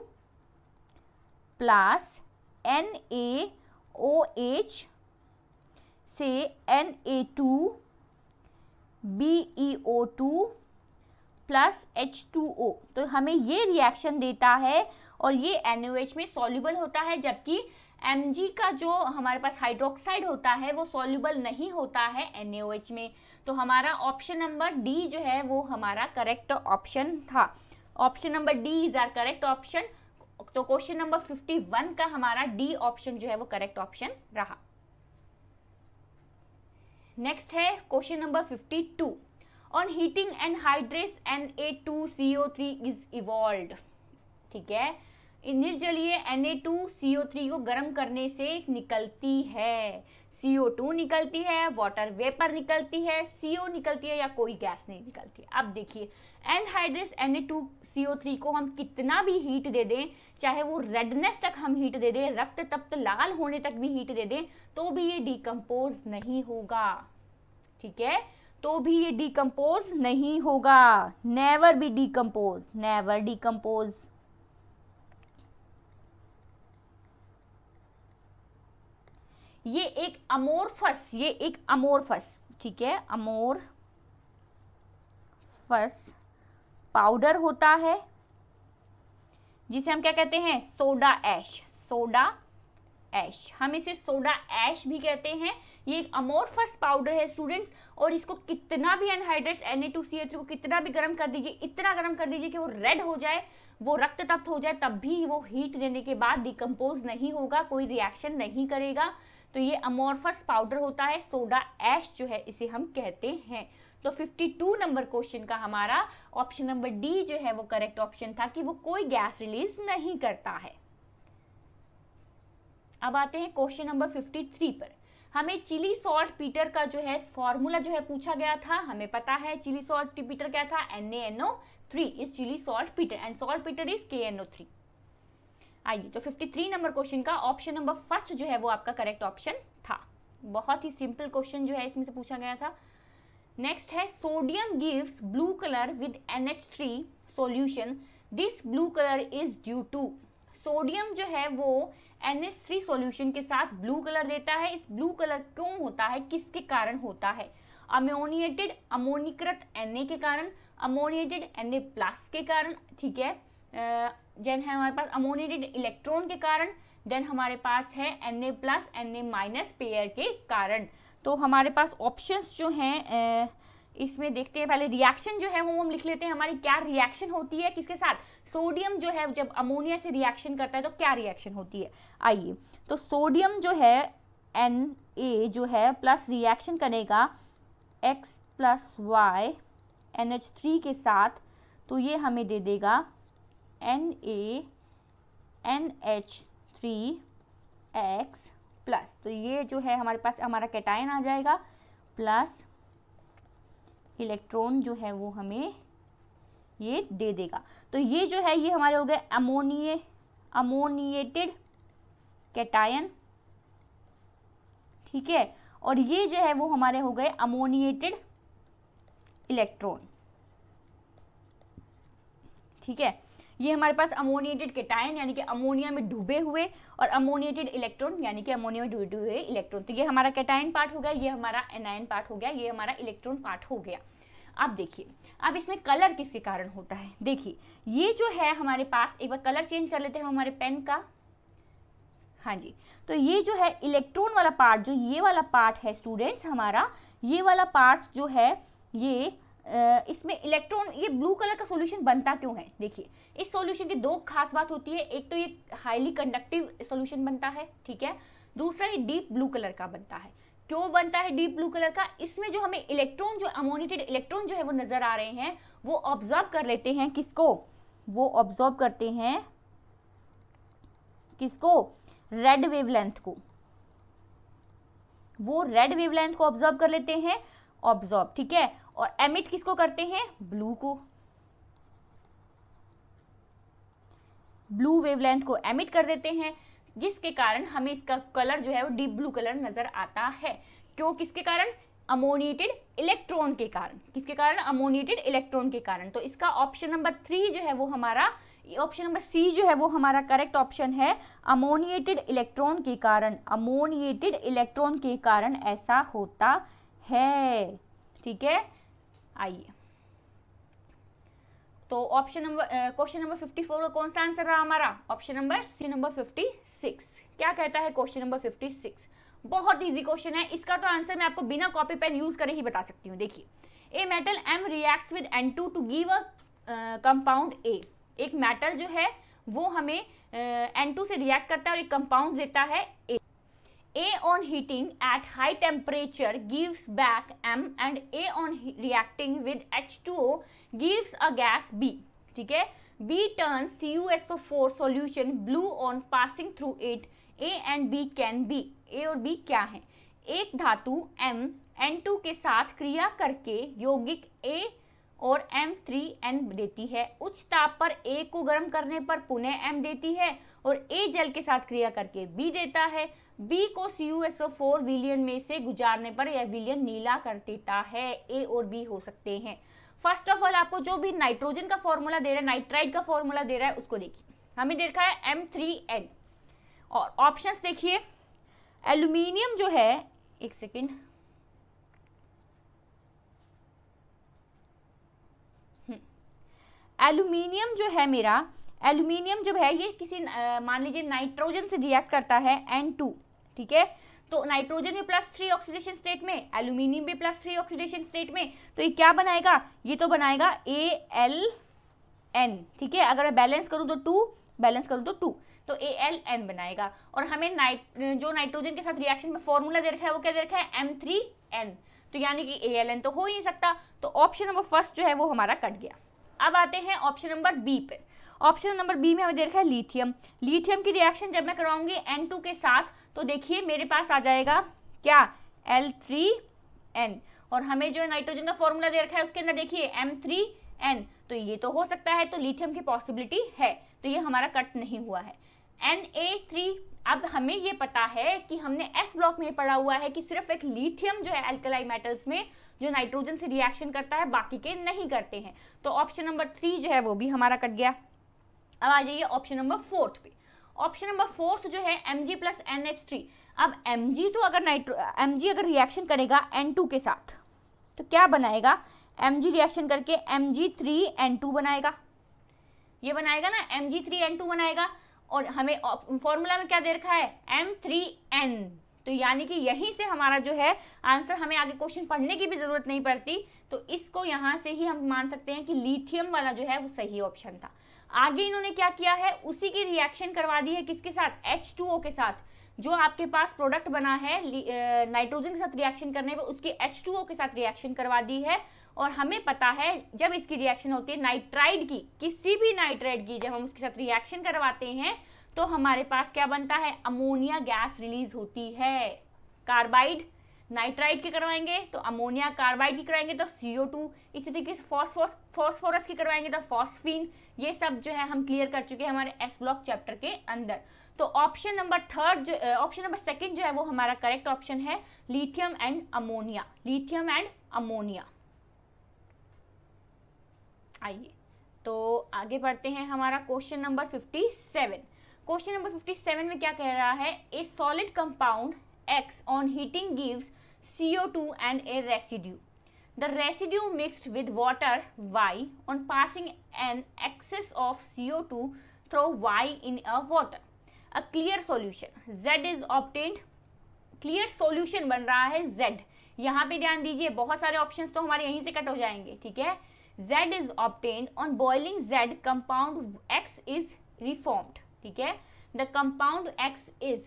प्लस NaOH से Na2 BeO2 प्लस H2O, तो हमें ये रिएक्शन देता है और ये NaOH में सॉल्युबल होता है, जबकि Mg का जो हमारे पास हाइड्रोक्साइड होता है वो सॉल्युबल नहीं होता है NaOH में। तो हमारा ऑप्शन नंबर डी जो है वो हमारा करेक्ट ऑप्शन था। Option number D is are correct option. तो क्वेश्चन नंबर 51 का हमारा डी ऑप्शन जो है वो करेक्ट ऑप्शन रहा। नेक्स्ट है question number 52, on heating anhydrous Na2CO3 is evolved, ठीक है। निर्जलीय Na2CO3 को गर्म करने से निकलती है, CO2 निकलती है, वाटर वेपर निकलती है, CO निकलती है या कोई गैस नहीं निकलती। अब देखिए एनहाइड्रस Na2CO3 को हम कितना भी हीट दे दें, चाहे वो रेडनेस तक हम हीट दे दें, रक्त तप्त लाल होने तक भी हीट दे दें, तो भी ये डिकम्पोज नहीं होगा, ठीक है, तो भी ये डिकम्पोज नहीं होगा, never be decompose, never decompose. ये एक अमोर्फस, ठीक है, अमोर्फस पाउडर होता है जिसे हम क्या कहते हैं, सोडा ऐश, हम इसे सोडा ऐश भी कहते हैं। ये एक अमोर्फस पाउडर है स्टूडेंट्स, और इसको कितना भी एनहाइड्रस Na2CO3 को कितना भी गर्म कर दीजिए, इतना गर्म कर दीजिए कि वो रेड हो जाए, वो रक्त तप्त हो जाए, तब भी वो हीट देने के बाद डिकम्पोज नहीं होगा, कोई रिएक्शन नहीं करेगा। तो ये अमोर्फस पाउडर होता है, सोडा ऐश जो है इसे हम कहते हैं। तो 52 नंबर क्वेश्चन का हमारा ऑप्शन नंबर डी जो है वो करेक्ट ऑप्शन था कि वो कोई गैस रिलीज नहीं करता है। अब आते हैं क्वेश्चन नंबर 53 पर। हमें चिली सॉल्ट पीटर का जो है फॉर्मूला जो है पूछा गया था। हमें पता है चिली सॉल्ट पीटर क्या था, NaNO3 is chile saltpetre and saltpetre is KNO3। आइए तो 53 नंबर क्वेश्चन का ऑप्शन नंबर फर्स्ट जो है वो आपका करेक्ट ऑप्शन था। बहुत ही सिंपल क्वेश्चन जो है इसमें से पूछा गया था। नेक्स्ट है sodium gives blue colour with NH3 solution, this blue colour is due to. Sodium जो है वो NH3 सॉल्यूशन के साथ ब्लू कलर देता है। इस ब्लू कलर क्यों होता है, किसके कारण होता है? अमोनिएटेड अमोनीकृत Na के कारण, अमोनिएटेड Na प्लस के कारण, ठीक है, देन है हमारे पास अमोनिएटेड इलेक्ट्रॉन के कारण, देन हमारे पास है Na plus Na minus pair के कारण। तो हमारे पास ऑप्शंस जो हैं इसमें देखते हैं। पहले रिएक्शन जो है वो हम लिख लेते हैं, हमारी क्या रिएक्शन होती है किसके साथ? सोडियम जो है जब अमोनिया से रिएक्शन करता है तो क्या रिएक्शन होती है। आइए, तो सोडियम जो है Na जो है प्लस रिएक्शन करेगा X प्लस Y NH3 के साथ, तो ये हमें दे देगा NaNH3X प्लस। तो ये जो है हमारे पास हमारा कैटायन आ जाएगा, प्लस इलेक्ट्रॉन जो है वो हमें ये दे देगा। तो ये जो है ये हमारे हो गए अमोनिएटेड कैटायन, ठीक है, और ये जो है वो हमारे हो गए अमोनिएटेड इलेक्ट्रॉन, ठीक है। ये हमारे पास अमोनिएटेड कैटायन यानी कि अमोनिया में डूबे हुए, और अमोनिएटेड इलेक्ट्रॉन यानी कि अमोनिया में डूबे हुए इलेक्ट्रॉन। तो ये हमारा कैटायन पार्ट हो गया, ये हमारा एनायन पार्ट हो गया, ये हमारा इलेक्ट्रॉन पार्ट हो गया। अब देखिए, अब इसमें कलर किसके कारण होता है। देखिए ये जो है हमारे पास, एक बार कलर चेंज कर लेते हैं हमारे पेन का, हाँ जी। तो ये जो है इलेक्ट्रॉन वाला पार्ट, जो ये वाला पार्ट है स्टूडेंट्स हमारा, ये वाला पार्ट जो है ये इसमें इलेक्ट्रॉन, ये ब्लू कलर का सॉल्यूशन बनता क्यों है? देखिए इस सॉल्यूशन की दो खास बात होती है, एक तो ये हाईली कंडक्टिव सॉल्यूशन बनता है, ठीक है, दूसरा ये डीप ब्लू कलर का बनता है। क्यों बनता है डीप ब्लू कलर का? इसमें जो हमें इलेक्ट्रॉन, जो अमोनिएटेड इलेक्ट्रॉन जो है वो नजर आ रहे हैं, वो ऑब्जर्व कर लेते हैं किसको? वो ऑब्जर्व करते हैं किसको? रेड वेवलेंथ को। वो रेड वेवलेंथ को ऑब्जर्व कर लेते हैं, ऑब्जर्व, ठीक है, और एमिट किसको करते हैं? ब्लू को। ब्लू वेवलेंथ को एमिट कर देते हैं, जिसके कारण हमें इसका कलर जो है वो डीप ब्लू कलर नजर आता है। क्यों? किसके कारण? अमोनिएटेड इलेक्ट्रॉन के कारण। किसके कारण? अमोनिएटेड इलेक्ट्रॉन के कारण। तो इसका ऑप्शन नंबर 3 जो है वो हमारा, ऑप्शन नंबर सी जो है वो हमारा करेक्ट ऑप्शन है, अमोनिएटेड इलेक्ट्रॉन के कारण। अमोनिएटेड इलेक्ट्रॉन के कारण ऐसा होता है, ठीक है। आइए, तो ऑप्शन नंबर, क्वेश्चन नंबर 54 का कौन सा आंसर रहा हमारा? Option number C, number 56। क्या कहता है क्वेश्चन नंबर 56? बहुत इजी क्वेश्चन है, इसका तो आंसर मैं आपको बिना कॉपी पेन यूज करे ही बता सकती हूँ। देखिए, a metal M reacts with N2 to give a compound A। एक मेटल जो है वो हमें N2 से रिएक्ट करता है और एक कंपाउंड देता है A। A on heating at high temperature gives back M and A on reacting with H2O gives a gas B, ठीक है। B turns CuSO4 solution blue on passing through it. A and B can be, A और B क्या है? एक धातु M N2 के साथ क्रिया करके यौगिक A और M3N देती है। उच्च ताप पर A को गर्म करने पर पुनः M देती है और A जल के साथ क्रिया करके B देता है। B को CuSO4 विलयन में से गुजारने पर यह विलयन नीला कर देता है। A और B हो सकते हैं। फर्स्ट ऑफ ऑल आपको जो भी नाइट्रोजन का फॉर्मूला दे रहा है, नाइट्राइड का फॉर्मूला दे रहा है, उसको देखिए। हमें दे रखा है M3N और ऑप्शंस देखिए। एल्यूमिनियम जो है, एक सेकेंड, एल्यूमिनियम जो है मेरा, एल्यूमिनियम जब है ये किसी मान लीजिए नाइट्रोजन से रिएक्ट करता है N2, ठीक है। तो नाइट्रोजन भी +3 ऑक्सीडेशन स्टेट में, एल्यूमिनियम भी +3 ऑक्सीडेशन स्टेट में, तो ये क्या बनाएगा? ये तो बनाएगा AlN, ठीक है। अगर मैं बैलेंस करूँ तो 2, बैलेंस करूँ तो 2, तो AlN बनाएगा। और हमें जो नाइट्रोजन के साथ रिएक्शन में फॉर्मूला दे रखा है वो क्या दे रखा है? M3N, तो यानी कि AlN तो हो ही नहीं सकता। तो ऑप्शन नंबर फर्स्ट जो है वो हमारा कट गया। अब आते हैं ऑप्शन नंबर बी पे। ऑप्शन नंबर बी में हमें दे रखा है लिथियम। लिथियम की रिएक्शन जब मैं करवाऊंगी N2 के साथ, तो देखिए मेरे पास आ जाएगा क्या? L3N, और हमें जो नाइट्रोजन का फॉर्मूला दे रखा है उसके अंदर देखिए M3N, तो ये तो हो सकता है, तो लिथियम की पॉसिबिलिटी है, तो ये हमारा कट नहीं हुआ है। Na3, अब हमें ये पता है कि हमने एस ब्लॉक में पढ़ा हुआ है कि सिर्फ एक लिथियम जो है अल्कलाई मेटल्स में जो नाइट्रोजन से रिएक्शन करता है, बाकी के नहीं करते हैं, तो ऑप्शन नंबर 3 जो है वो भी हमारा कट गया। अब आ जाइए ऑप्शन नंबर 4 पे। ऑप्शन नंबर 4 जो है Mg प्लस NH3। अब Mg तो अगर Mg अगर रिएक्शन करेगा N2 के साथ तो क्या बनाएगा, Mg रिएक्शन करके Mg3N2 बनाएगा, ये बनाएगा ना, Mg3N2 बनाएगा। और हमें फॉर्मूला में क्या दे रखा है, M3N। तो यानी कि यहीं से हमारा जो है आंसर, हमें आगे क्वेश्चन पढ़ने की भी जरूरत नहीं पड़ती, तो इसको यहाँ से ही हम मान सकते हैं कि लिथियम वाला जो है वो सही ऑप्शन था। आगे इन्होंने क्या किया है, उसी की रिएक्शन करवा दी है किसके साथ, H2O के साथ। जो आपके पास प्रोडक्ट बना है नाइट्रोजन के साथ रिएक्शन करने पर उसकी H2O के साथ रिएक्शन करवा दी है। और हमें पता है जब इसकी रिएक्शन होती है नाइट्राइड की, किसी भी नाइट्राइड की जब हम उसके साथ रिएक्शन करवाते हैं तो हमारे पास क्या बनता है, अमोनिया गैस रिलीज होती है। कार्बाइड नाइट्राइड की करवाएंगे तो अमोनिया, कार्बाइड की करवाएंगे तो CO2, इसी तरीके से फॉस्फोरस की करवाएंगे तो फॉस्फीन। ये सब जो है हम क्लियर कर चुके हैं हमारे एस ब्लॉक चैप्टर के अंदर। तो ऑप्शन नंबर सेकंड जो है वो हमारा करेक्ट ऑप्शन है, lithium and ammonia, lithium and ammonia. आइए तो आगे बढ़ते हैं, हमारा क्वेश्चन नंबर 57। क्वेश्चन नंबर 57 में क्या कह रहा है, ए solid compound X on heating gives CO2 and a residue. The residue mixed with water Y on passing an excess of CO2 through Y in a water. A clear solution Z is obtained. Clear solution बन रहा है Z। यहाँ पे ध्यान दीजिए, बहुत सारे options तो हमारे यहीं से कट हो जाएंगे, ठीक है। Z is obtained on boiling Z, compound X is reformed, ठीक है। The compound X is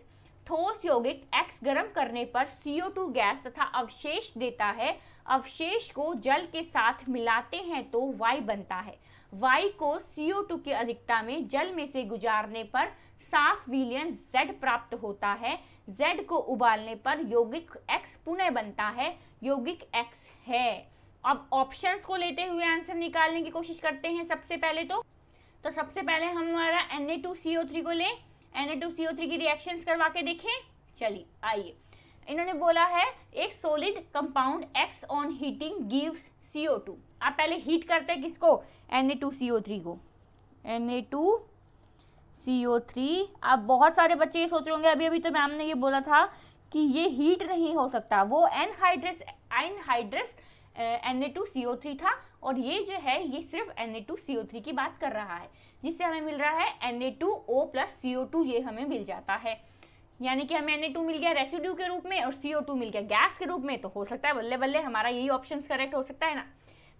ठोस यौगिक X गर्म करने पर CO2 गैस तथा अवशेष देता है। अवशेष को जल के साथ मिलाते हैं तो Y बनता है। Y को CO2 की अधिकता में जल में से गुजारने पर साफ विलयन Z प्राप्त होता है। Z को उबालने पर यौगिक X पुनः बनता है, यौगिक X है। अब ऑप्शंस को लेते हुए आंसर निकालने की कोशिश करते हैं। सबसे पहले तो सबसे पहले हम हमारा Na2CO3 को लें, Na2CO3 की रिएक्शंस करवा के देखें। चलिए आइए, इन्होंने बोला है एक solid compound X on heating gives CO2। आप पहले हीट करते हैं किसको, Na2CO3 को, Na2CO3। अब बहुत सारे बच्चे ये सोच रहे होंगे अभी तो मैम ने ये बोला था कि ये हीट नहीं हो सकता, वो एनहाइड्रस Na2CO3 था, और ये जो है ये सिर्फ Na2CO3 की बात कर रहा है, जिससे हमें मिल रहा है Na2O प्लस CO2, ये हमें मिल जाता है। यानी कि हमें Na2 मिल गया रेसिड्यू के रूप में और CO2 मिल गया गैस के रूप में। तो हो सकता है बल्ले बल्ले हमारा यही ऑप्शन करेक्ट हो सकता है ना।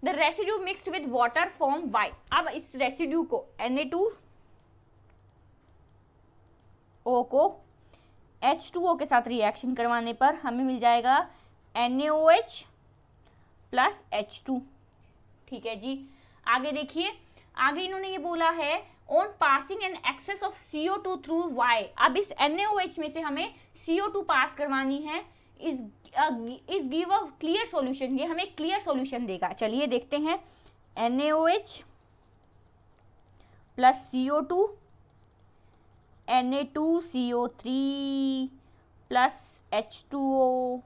The residue mixed with water form Y। अब इस रेसिड्यू को Na2O को H2O के साथ रिएक्शन करवाने पर हमें मिल जाएगा NaOH प्लस H2, ठीक है जी। आगे देखिए, आगे इन्होंने ये बोला है on passing an excess of CO2 through Y। अब इस NaOH में से हमें CO2 पास करवानी है, इस गिव अ क्लियर सॉल्यूशन, ये हमें क्लियर सॉल्यूशन देगा। चलिए देखते हैं, NaOH plus CO2, Na2CO3 plus H2O।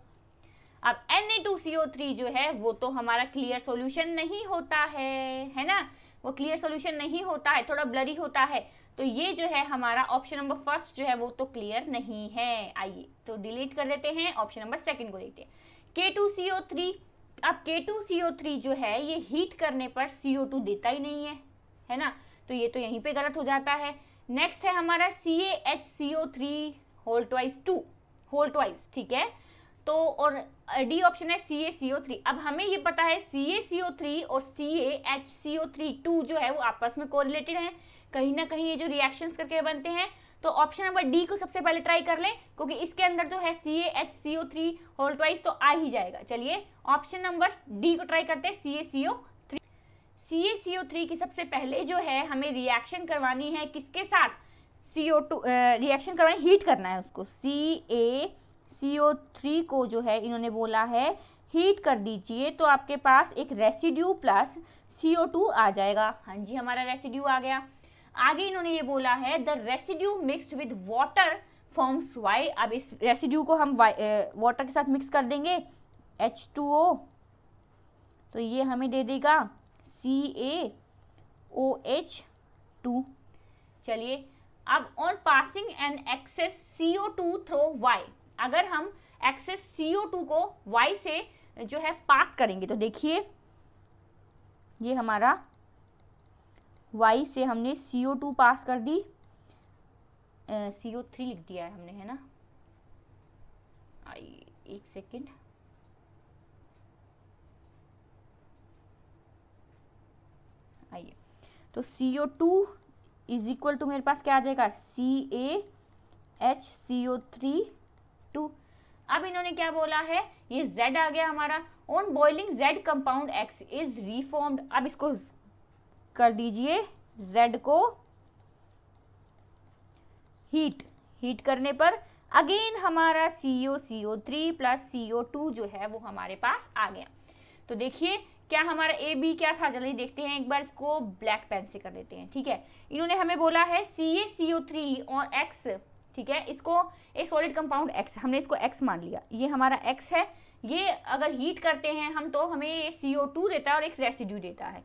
अब Na2CO3 जो है वो तो हमारा क्लियर सॉल्यूशन नहीं होता है ना, वो क्लियर सॉल्यूशन नहीं होता है, थोड़ा ब्लरी होता है। तो ये जो है हमारा ऑप्शन नंबर फर्स्ट जो है वो तो क्लियर नहीं है। आइए तो डिलीट कर देते हैं, ऑप्शन नंबर सेकंड को देखते हैं, K2CO3। अब K2CO3 जो है ये हीट करने पर CO2 देता ही नहीं है ना, तो ये तो यहीं पे गलत हो जाता है। नेक्स्ट है हमारा CaHCO3 होल ट्वाइस, ठीक है। तो और डी ऑप्शन है CaCO3। अब हमें ये पता है CaCO3 और CaHCO3 2 जो है वो आपस में कोरिलेटेड हैं, कहीं ना कहीं ये जो रिएक्शंस करके बनते हैं। तो ऑप्शन नंबर डी को सबसे पहले ट्राई कर लें, क्योंकि इसके अंदर जो है CaHCO3 होल ट्वाइस तो आ ही जाएगा। चलिए ऑप्शन नंबर डी को ट्राई करते हैं, CaCO3। CaCO3 की सबसे पहले जो है हमें रिएक्शन करवानी है किसके साथ, CO2 रिएक्शन करवानी, हीट करना है उसको। CaCO3 को जो है इन्होंने बोला है हीट कर दीजिए, तो आपके पास एक रेसिड्यू प्लस CO2 आ जाएगा। हाँ जी, हमारा रेसिड्यू आ गया। आगे इन्होंने ये बोला है the residue mixed with water forms Y। अब इस रेसिड्यू को हम वाटर के साथ मिक्स कर देंगे, H2O, तो ये हमें दे देगा CaOH2। चलिए अब on passing an excess CO2 through Y, अगर हम एक्सेस CO2 को Y से जो है पास करेंगे, तो देखिए ये हमारा Y से हमने CO2 पास कर दी, CO3 लिख दिया है हमने, है ना, आइए एक सेकेंड, आइए, तो CO2 इज इक्वल टू मेरे पास क्या आ जाएगा, CaHCO3 2। अब इन्होंने क्या बोला है, ये Z आ गया हमारा। On boiling Z compound X is reformed, अब इसको कर दीजिए, Z को हीट करने पर अगेन हमारा CO3 प्लस CO2 जो है वो हमारे पास आ गया। तो देखिए क्या हमारा ए बी क्या था, जल्दी देखते हैं एक बार, इसको ब्लैक पेन से कर लेते हैं, ठीक है। इन्होंने हमें बोला है CaCO3 और X, ठीक है, इसको एक सॉलिड कंपाउंड X, हमने इसको X मान लिया, ये हमारा X है। ये अगर हीट करते हैं हम तो हमें CO2 देता है और एक रेसिड्यू देता है।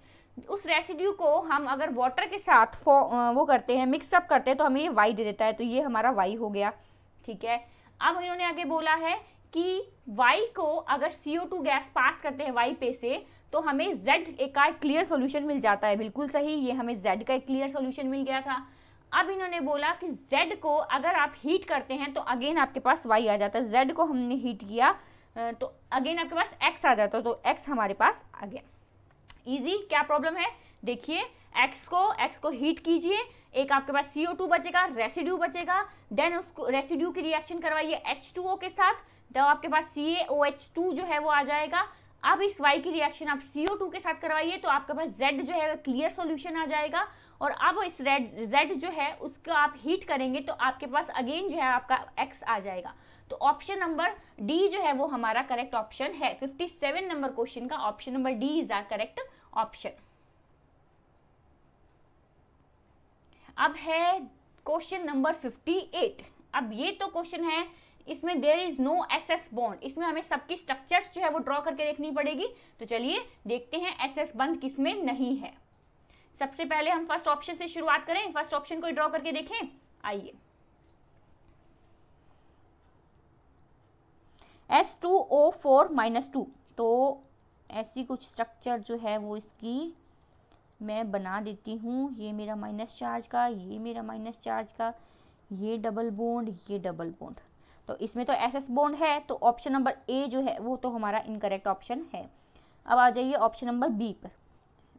उस रेसिड्यू को हम अगर वाटर के साथ वो करते हैं, मिक्सअप करते हैं, तो हमें ये Y दे देता है, तो ये हमारा Y हो गया, ठीक है। अब इन्होंने आगे बोला है कि Y को अगर CO2 गैस पास करते हैं Y पे से, तो हमें Z का एक क्लियर सॉल्यूशन मिल जाता है, बिल्कुल सही, ये हमें Z का एक क्लियर सॉल्यूशन मिल गया था। अब इन्होंने बोला कि Z को अगर आप हीट करते हैं तो अगेन आपके पास Y आ जाता है, Z को हमने हीट किया तो अगेन आपके पास X आ जाता है, तो X हमारे पास आ गया। इजी, क्या प्रॉब्लम है, देखिए X को हीट कीजिए, एक आपके पास CO2 बचेगा, रेसिड्यू बचेगा, देन उसको रेसिड्यू की रिएक्शन करवाइए H2O के साथ, तो आपके पास CaOH2 जो है वो आ जाएगा। अब इस Y की रिएक्शन आप CO2 के साथ करवाइए तो आपके पास Z जो है क्लियर सॉल्यूशन आ जाएगा। और अब इस Z जो है उसको आप हीट करेंगे तो आपके पास अगेन जो है आपका X आ जाएगा। तो ऑप्शन नंबर डी जो है वो हमारा करेक्ट ऑप्शन है। 57 नंबर क्वेश्चन का option number D is are correct option. अब है क्वेश्चन नंबर 58। अब ये तो क्वेश्चन है, इसमें there is no SS bond, इसमें हमें सबकी स्ट्रक्चर्स जो है वो ड्रॉ करके देखनी पड़ेगी। तो चलिए देखते हैं एसएस बंद किसमें नहीं है। सबसे पहले हम फर्स्ट ऑप्शन से शुरुआत करें, फर्स्ट ऑप्शन को ड्रॉ करके देखें। आइए, H2O4-2, तो ऐसी कुछ स्ट्रक्चर जो है वो इसकी मैं बना देती हूँ। ये मेरा माइनस चार्ज का, ये मेरा माइनस चार्ज का, ये डबल बॉन्ड, ये डबल बॉन्ड। तो इसमें तो एसएस बॉन्ड है, तो ऑप्शन नंबर ए जो है वो तो हमारा इनकरेक्ट ऑप्शन है। अब आ जाइए ऑप्शन नंबर बी पर।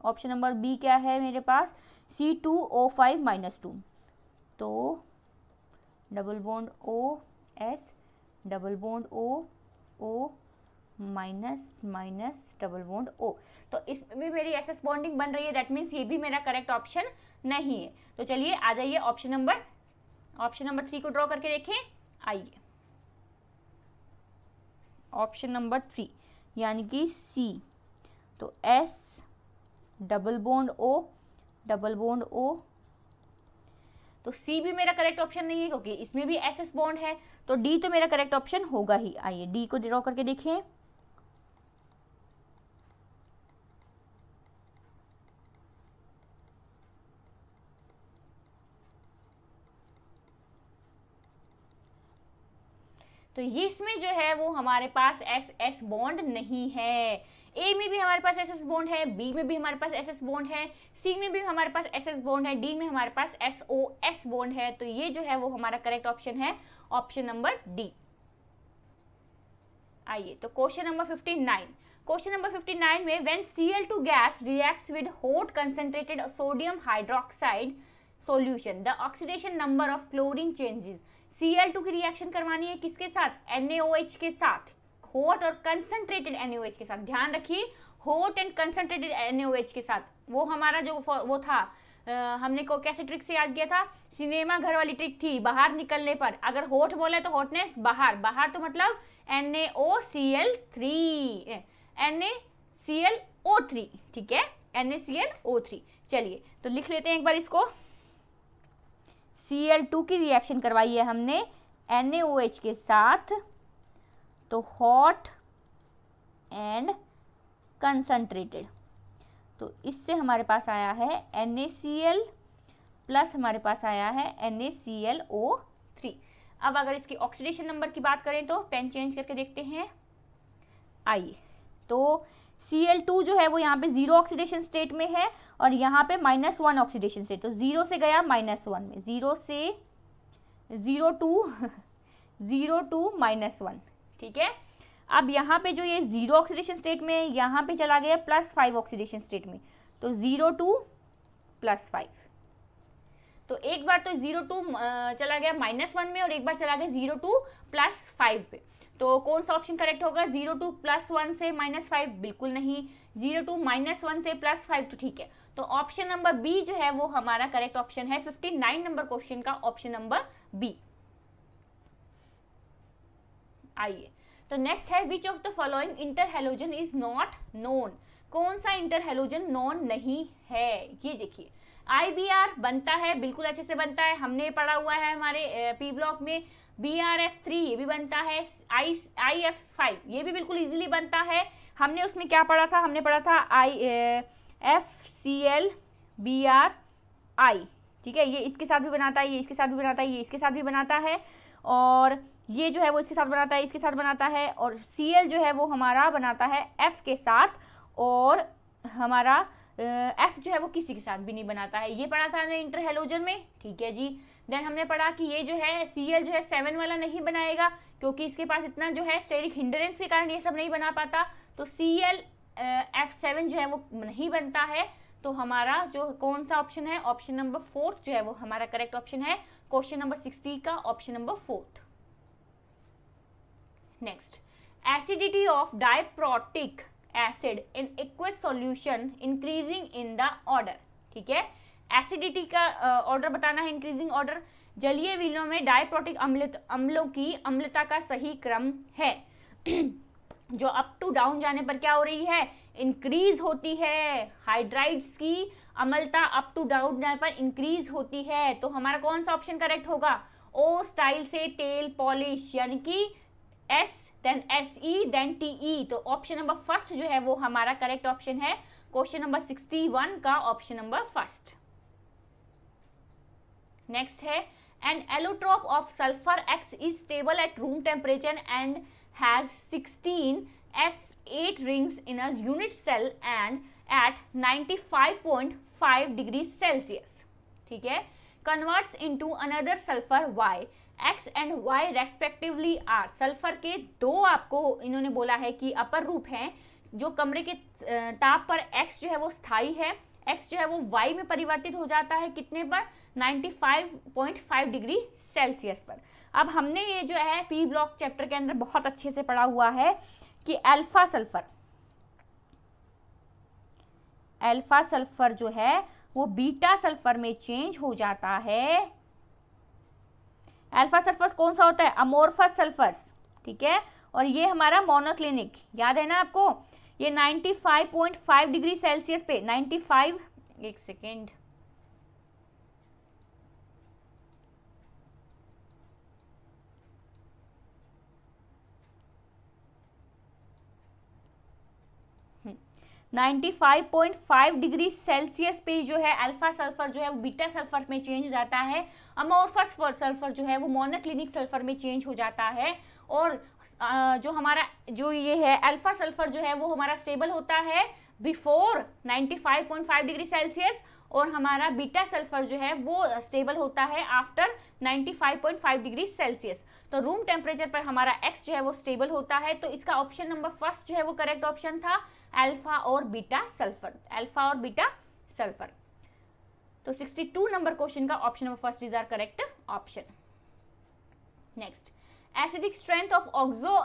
ऑप्शन नंबर बी क्या है मेरे पास, C2O5-2, तो double bond O S, double bond O minus minus double bond O, तो इसमें भी मेरी एसएस बॉन्डिंग बन रही है, दैट मीन्स ये भी मेरा करेक्ट ऑप्शन नहीं है। तो चलिए आ जाइए ऑप्शन नंबर 3 को ड्रॉ करके देखें। आइए, ऑप्शन नंबर 3 यानी कि C, तो S double bond O, double bond O, तो C भी मेरा करेक्ट ऑप्शन नहीं है क्योंकि इसमें भी एसएस बॉन्ड है, तो D तो मेरा करेक्ट ऑप्शन होगा ही। आइए D को ड्रॉ करके देखें। तो ये इसमें जो है वो हमारे पास एस एस बॉन्ड नहीं है। ए में भी हमारे पास एस एस बॉन्ड है, बी में भी हमारे पास एस एस बॉन्ड है, सी में भी हमारे पास एस एस बॉन्ड है, डी में हमारे पास SOS बॉन्ड है। तो ये जो है वो हमारा करेक्ट ऑप्शन है, ऑप्शन नंबर डी। आइए, तो क्वेश्चन नंबर 59। क्वेश्चन नंबर 59 में when Cl2 gas reacts with hot concentrated sodium hydroxide solution the oxidation number of chlorine changes. Cl2 की रिएक्शन करवानी है किसके साथ, NaOH के साथ, हॉट और कंसंट्रेटेड NaOH के साथ। ध्यान रखिए, हॉट एंड कंसंट्रेटेड NaOH के साथ। वो हमारा जो वो था, हमने को कैसे ट्रिक से याद किया था, सिनेमा घर वाली ट्रिक थी, बाहर निकलने पर अगर हॉट बोला तो हॉटनेस बाहर, बाहर तो मतलब NaCl3, ठीक है, NaClO3। चलिए तो लिख लेते हैं एक बार इसको। Cl2 की रिएक्शन करवाई है हमने NaOH के साथ, तो हॉट एंड कंसंट्रेटेड, तो इससे हमारे पास आया है NaCl प्लस हमारे पास आया है NaClO3। अब अगर इसकी ऑक्सीडेशन नंबर की बात करें तो पेन चेंज करके देखते हैं। आइए, तो Cl2 जो है वो यहाँ पे 0 ऑक्सीडेशन स्टेट में है और यहाँ पे -1 ऑक्सीडेशन स्टेट, तो 0 से गया -1 में, 0 से 0 टू -1, ठीक है। अब यहाँ पे जो ये 0 ऑक्सीडेशन स्टेट में, यहाँ पे चला गया +5 ऑक्सीडेशन स्टेट में, तो 0 टू +5, तो एक बार तो 0 टू चला गया -1 में और एक बार चला गया 0 टू +5 पे। तो कौन सा ऑप्शन करेक्ट होगा? 0 टू +1 से -5 बिल्कुल नहीं, 0 टू -1 से +5 तो ठीक है। तो ऑप्शन नंबर बी जो है वो हमारा करेक्ट ऑप्शन है 59 नंबर क्वेश्चन का, ऑप्शन नंबर बी। आइए, तो नेक्स्ट है which of the following interhalogen is not known. कौन सा इंटरहैलोजन नॉन नहीं है? ये देखिए, IBr बनता है, बिल्कुल अच्छे से बनता है, हमने पढ़ा हुआ है हमारे पी ब्लॉक में। BrF3 ये भी बनता है, IF5 ये भी बिल्कुल इजीली बनता है। हमने उसमें क्या पढ़ा था? हमने पढ़ा था FClBrI, ठीक है। ये इसके साथ भी बनाता है, ये इसके साथ भी बनाता है, ये इसके साथ भी बनाता है, और ये जो है वो इसके साथ बनाता है, इसके साथ बनाता है, और Cl जो है वो हमारा बनाता है F के साथ, और हमारा F जो है वो किसी के साथ भी नहीं बनाता है। ये पढ़ा था हमने इंटरहैलोजन में, ठीक है जी। देन हमने पढ़ा कि ये जो है Cl जो है 7 वाला नहीं बनाएगा, क्योंकि इसके पास इतना जो है स्टेरिक हिंड्रेंस के कारण ये सब नहीं बना पाता, तो Cl F7 जो है वो नहीं बनता है। तो हमारा जो कौन सा ऑप्शन है? ऑप्शन नंबर 4 जो है वो हमारा करेक्ट ऑप्शन है, क्वेश्चन नंबर 60 का option number 4। Next, acidity of diprotic acid in aqueous solution increasing in the order, ठीक है। एसिडिटी का ऑर्डर बताना है, इंक्रीजिंग ऑर्डर। जलीय विलयनों में डाइप्रोटिक अम्लों की अम्लता का सही क्रम है जो अप टू डाउन जाने पर क्या हो रही है? इंक्रीज होती है। हाइड्राइड्स की अम्लता अप टू डाउन जाने पर इंक्रीज होती है। तो हमारा कौन सा ऑप्शन करेक्ट होगा? ओ स्टाइल से टेल पॉलिश, यानी कि S then SE then TE। तो ऑप्शन नंबर फर्स्ट जो है वो हमारा करेक्ट ऑप्शन है, क्वेश्चन नंबर 61 का ऑप्शन नंबर फर्स्ट। नेक्स्ट है, an allotrope of sulphur X is stable at room temperature and has 16 S8 rings in a unit cell and at 95.5 degree Celsius, ठीक है। Converts into another sulphur Y, X and Y respectively are. Sulphur के दो आपको इन्होंने बोला है कि अपर रूप हैं, जो कमरे के ताप पर X जो है वो स्थायी है, X जो है वो Y में परिवर्तित हो जाता है, कितने पर? 95.5 डिग्री सेल्सियस पर। अब हमने ये जो है पी ब्लॉक चैप्टर के अंदर बहुत अच्छे से पढ़ा हुआ है कि अल्फा सल्फर जो है वो बीटा सल्फर में चेंज हो जाता है। अल्फा सल्फर कौन सा होता है? अमोर्फस सल्फर, ठीक है। और ये हमारा मोनोक्लिनिक, याद है ना आपको? ये 95.5 डिग्री सेल्सियस पे 95, एक सेकेंड, हम्म 95.5 डिग्री सेल्सियस पे जो है अल्फा सल्फर जो है वो बीटा सल्फर में चेंज हो जाता है। अमोर्फस सल्फर जो है वो मोनोक्लिनिक सल्फर में चेंज हो जाता है। और जो हमारा जो ये है अल्फा सल्फर जो है वो हमारा स्टेबल होता है बिफोर 95.5 डिग्री सेल्सियस, और हमारा बीटा सल्फर जो है वो स्टेबल होता है आफ्टर 95.5 डिग्री सेल्सियस। तो रूम टेम्परेचर पर हमारा X जो है वो स्टेबल होता है। तो इसका ऑप्शन नंबर फर्स्ट जो है वो करेक्ट ऑप्शन था, अल्फा और बीटा सल्फर, अल्फा और बीटा सल्फर। तो 62 नंबर क्वेश्चन का option number first is are correct option. Next, acidic strength of oxo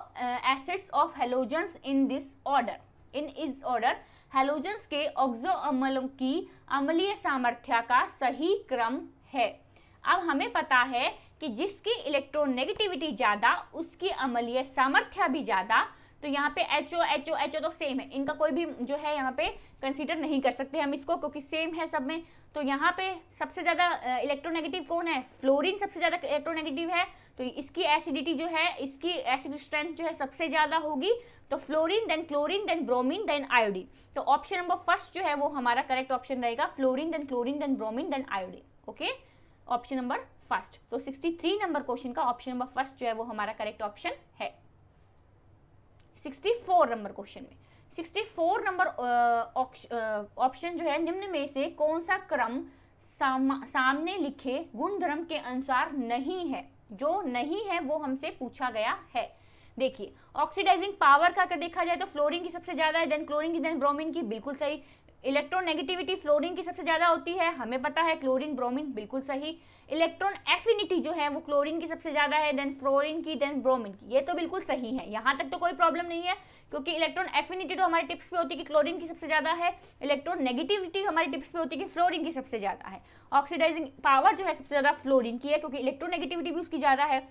acids of halogens in this order, in इस order. Halogens के oxo अम्लों की अम्लीय सामर्थ्य का सही क्रम है। अब हमें पता है कि जिसकी इलेक्ट्रोनेगेटिविटी ज्यादा उसकी अम्लीय सामर्थ्य भी ज्यादा। तो यहाँ पे HO तो सेम है, इनका कोई भी जो है यहाँ पे कंसीडर नहीं कर सकते हम इसको, क्योंकि सेम है सब में। तो यहाँ पे सबसे ज्यादा इलेक्ट्रोनेगेटिव कौन है? फ्लोरीन सबसे ज्यादा इलेक्ट्रोनेगेटिव है, तो इसकी एसिडिटी जो है, इसकी एसिडिक स्ट्रेंथ जो है सबसे ज्यादा होगी। तो fluorine, then chlorine, then bromine, then iodine. तो ऑप्शन नंबर फर्स्ट जो है वो हमारा करेक्ट ऑप्शन रहेगा, fluorine, then chlorine, then bromine, then iodine. Okay, option number first. तो 63 नंबर क्वेश्चन का ऑप्शन नंबर फर्स्ट जो है वो हमारा करेक्ट ऑप्शन है। 64 नंबर क्वेश्चन में 64 नंबर ऑप्शन जो है, निम्न में से कौन सा क्रम सामने लिखे गुणधर्म के अनुसार नहीं है? जो नहीं है वो हमसे पूछा गया है। देखिए, ऑक्सीडाइजिंग पावर का अगर देखा जाए तो फ्लोरीन की सबसे ज्यादा है, देन क्लोरीन की, देन ब्रोमीन की, बिल्कुल सही। इलेक्ट्रोनेगेटिविटी फ्लोरीन की सबसे ज्यादा होती है, हमें पता है, क्लोरीन ब्रोमीन, बिल्कुल सही। इलेक्ट्रॉन एफिनिटी जो है वो क्लोरीन की सबसे ज्यादा है, देन फ्लोरीन की, देन ब्रोमीन की, ये तो बिल्कुल सही है, यहाँ तक तो कोई प्रॉब्लम नहीं है, क्योंकि इलेक्ट्रॉन एफिनिटी तो हमारे टिप्स पे होती है कि क्लोरीन की सबसे ज्यादा है, इलेक्ट्रॉन नेगेटिविटी हमारे टिप्स पे होती है कि फ्लोरीन की सबसे ज्यादा है। ऑक्सीडाइजिंग पावर जो है सबसे ज्यादा फ्लोरीन की है, क्योंकि इलेक्ट्रोनेगेटिविटी भी उसकी ज्यादा है।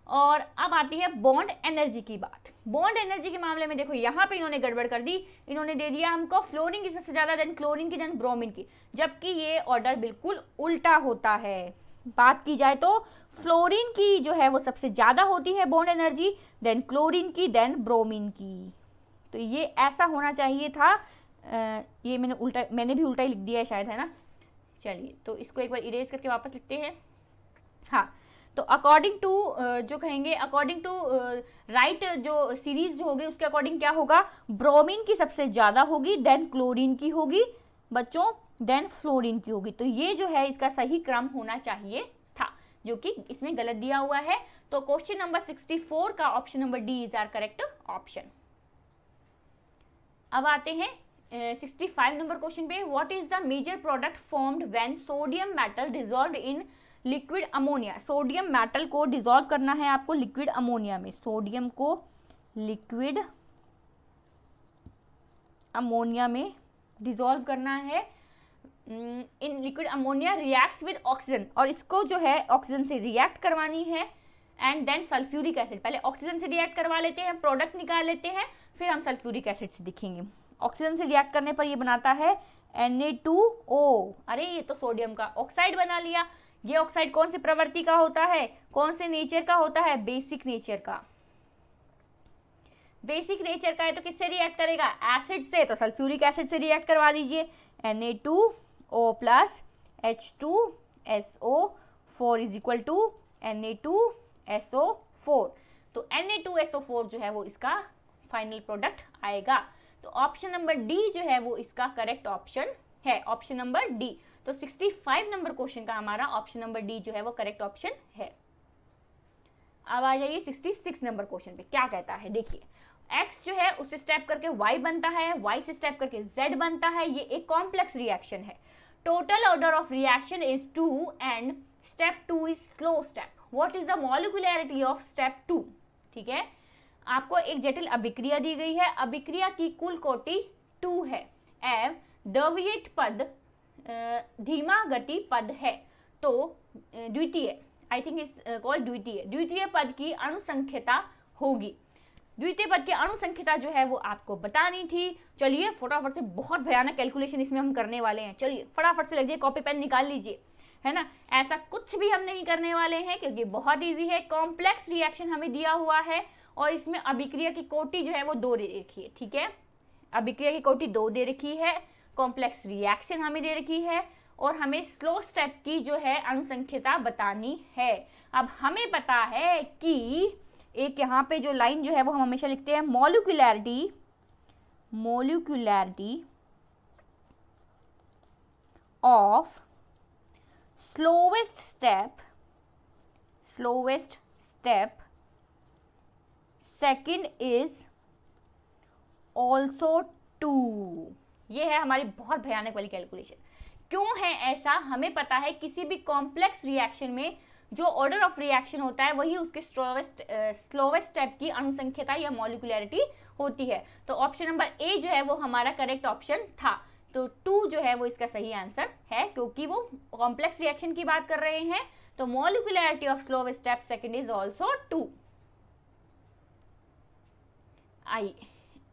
और अब आती है बॉन्ड एनर्जी की बात। बॉन्ड एनर्जी के मामले में देखो, यहाँ पे इन्होंने गड़बड़ कर दी, इन्होंने दे दिया हमको फ्लोरीन की सबसे ज्यादा, देन क्लोरीन की, देन ब्रोमीन की, जबकि ये ऑर्डर बिल्कुल उल्टा होता है। बात की जाए तो फ्लोरीन की जो है वो सबसे ज्यादा होती है बॉन्ड एनर्जी, देन क्लोरीन की, देन ब्रोमीन की। तो ये ऐसा होना चाहिए था, ये मैंने भी उल्टा ही लिख दिया है शायद, है ना। चलिए, तो इसको एक बार इरेज करके वापस लिखते हैं। हाँ, तो अकॉर्डिंग टू जो कहेंगे, अकॉर्डिंग टू राइट जो सीरीज जो होगी उसके अकॉर्डिंग क्या होगा, ब्रोमीन की सबसे ज्यादा होगी, देन क्लोरीन की होगी बच्चों, देन फ्लोरीन की होगी। तो ये जो है इसका सही क्रम होना चाहिए था, जो कि इसमें गलत दिया हुआ है। तो क्वेश्चन नंबर 64 का option number D is are correct option. अब आते हैं 65 नंबर क्वेश्चन पे। What is the major product formed when sodium metal dissolved in liquid ammonia? Sodium metal को डिसॉल्व करना है आपको लिक्विड अमोनिया में, सोडियम को लिक्विड अमोनिया में डिसॉल्व करना है। In liquid ammonia reacts with oxygen, और इसको जो है ऑक्सीजन से रिएक्ट करवानी है, एंड देन सल्फ्यूरिक एसिड। पहले ऑक्सीजन से रिएक्ट करवा लेते हैं, प्रोडक्ट निकाल लेते हैं, फिर हम सल्फ्यूरिक एसिड से दिखेंगे। ऑक्सीजन से रिएक्ट करने पर ये बनाता है Na2O। अरे ये तो सोडियम का ऑक्साइड बना लिया। ये ऑक्साइड कौन सी प्रवृत्ति का होता है, कौन से नेचर का होता है? बेसिक नेचर का। बेसिक नेचर का है तो किससे रिएक्ट करेगा? एसिड से। तो सल्फ्यूरिक एसिड से रिएक्ट करवा दीजिए। Na2O plus H2SO4 is equal to Na2SO4। तो Na2SO4 जो है वो इसका फाइनल प्रोडक्ट आएगा। तो ऑप्शन नंबर डी जो है वो इसका करेक्ट ऑप्शन है, ऑप्शन नंबर डी। तो 65 नंबर क्वेश्चन का हमारा ऑप्शन नंबर डी जो है वो करेक्ट ऑप्शन है। अब आ जाइए 66 नंबर क्वेश्चन पे, क्या कहता है देखिए। x जो है उससे स्टेप करके y बनता है, y से स्टेप करके z बनता है। ये एक कॉम्प्लेक्स रिएक्शन है। Total order of reaction is 2 and step 2 is slow step. What is the molecularity of step 2? ठीक है, आपको एक जटिल अभिक्रिया दी गई है, अभिक्रिया की कुल कोटि 2 है एवं द्रव्यित पद धीमा गति पद है। तो द्वितीय, आई थिंक इज कॉल्ड द्वितीय पद की अणुसंख्यता होगी। द्वितीय पद की अणुसंख्यता जो है वो आपको बतानी थी। चलिए फटाफट से, बहुत भयानक कैलकुलेशन इसमें हम करने वाले हैं। चलिए फटाफट से लगिए, कॉपी पेन निकाल लीजिए, है ना। ऐसा कुछ भी हम नहीं करने वाले हैं क्योंकि बहुत इजी है। कॉम्प्लेक्स रिएक्शन हमें दिया हुआ है और इसमें अभिक्रिया की कोटि जो है वो 2 दे रखी है। ठीक है, अभिक्रिया की कोटि 2 दे रखी है, कॉम्प्लेक्स रिएक्शन हमें दे रखी है, और हमें स्लो स्टेप की जो है अणुसंख्यता बतानी है। अब हमें पता है कि एक यहाँ पे जो लाइन जो है वो हम हमेशा लिखते हैं, molecularity of slowest step second is also 2। ये है हमारी बहुत भयानक वाली कैलकुलेशन। क्यों है ऐसा? हमें पता है किसी भी कॉम्प्लेक्स रिएक्शन में जो ऑर्डर ऑफ रिएक्शन होता है वही उसके स्लोवेस्ट स्टेप की अणुसंख्यता या मॉलिक्यूलरिटी होती है। तो ऑप्शन नंबर ए जो है वो हमारा करेक्ट ऑप्शन था। तो 2 जो है वो इसका सही आंसर है, क्योंकि वो कॉम्प्लेक्स रिएक्शन की बात कर रहे हैं। तो molecularity of slowest step second is also 2। आइए,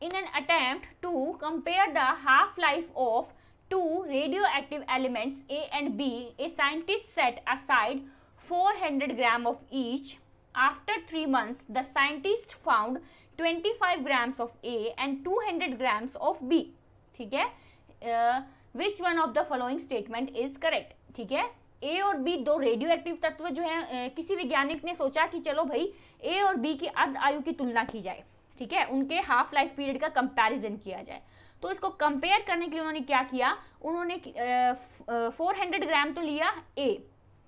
in an attempt to compare the half-life of 2 radioactive elements A and B, a scientist set aside 400 grams of each. After 3 months, the scientist found 25 grams of A and 200 grams of B. ठीक है, which one of the following statement is correct? ठीक है, ए और B दो radio active तत्व जो है, किसी वैज्ञानिक ने सोचा कि चलो भाई ए और बी की अर्ध आयु की तुलना की जाए, ठीक है, उनके हाफ लाइफ पीरियड का कंपैरिजन किया जाए। तो इसको कंपेयर करने के लिए उन्होंने क्या किया, उन्होंने 400 ग्राम तो लिया ए,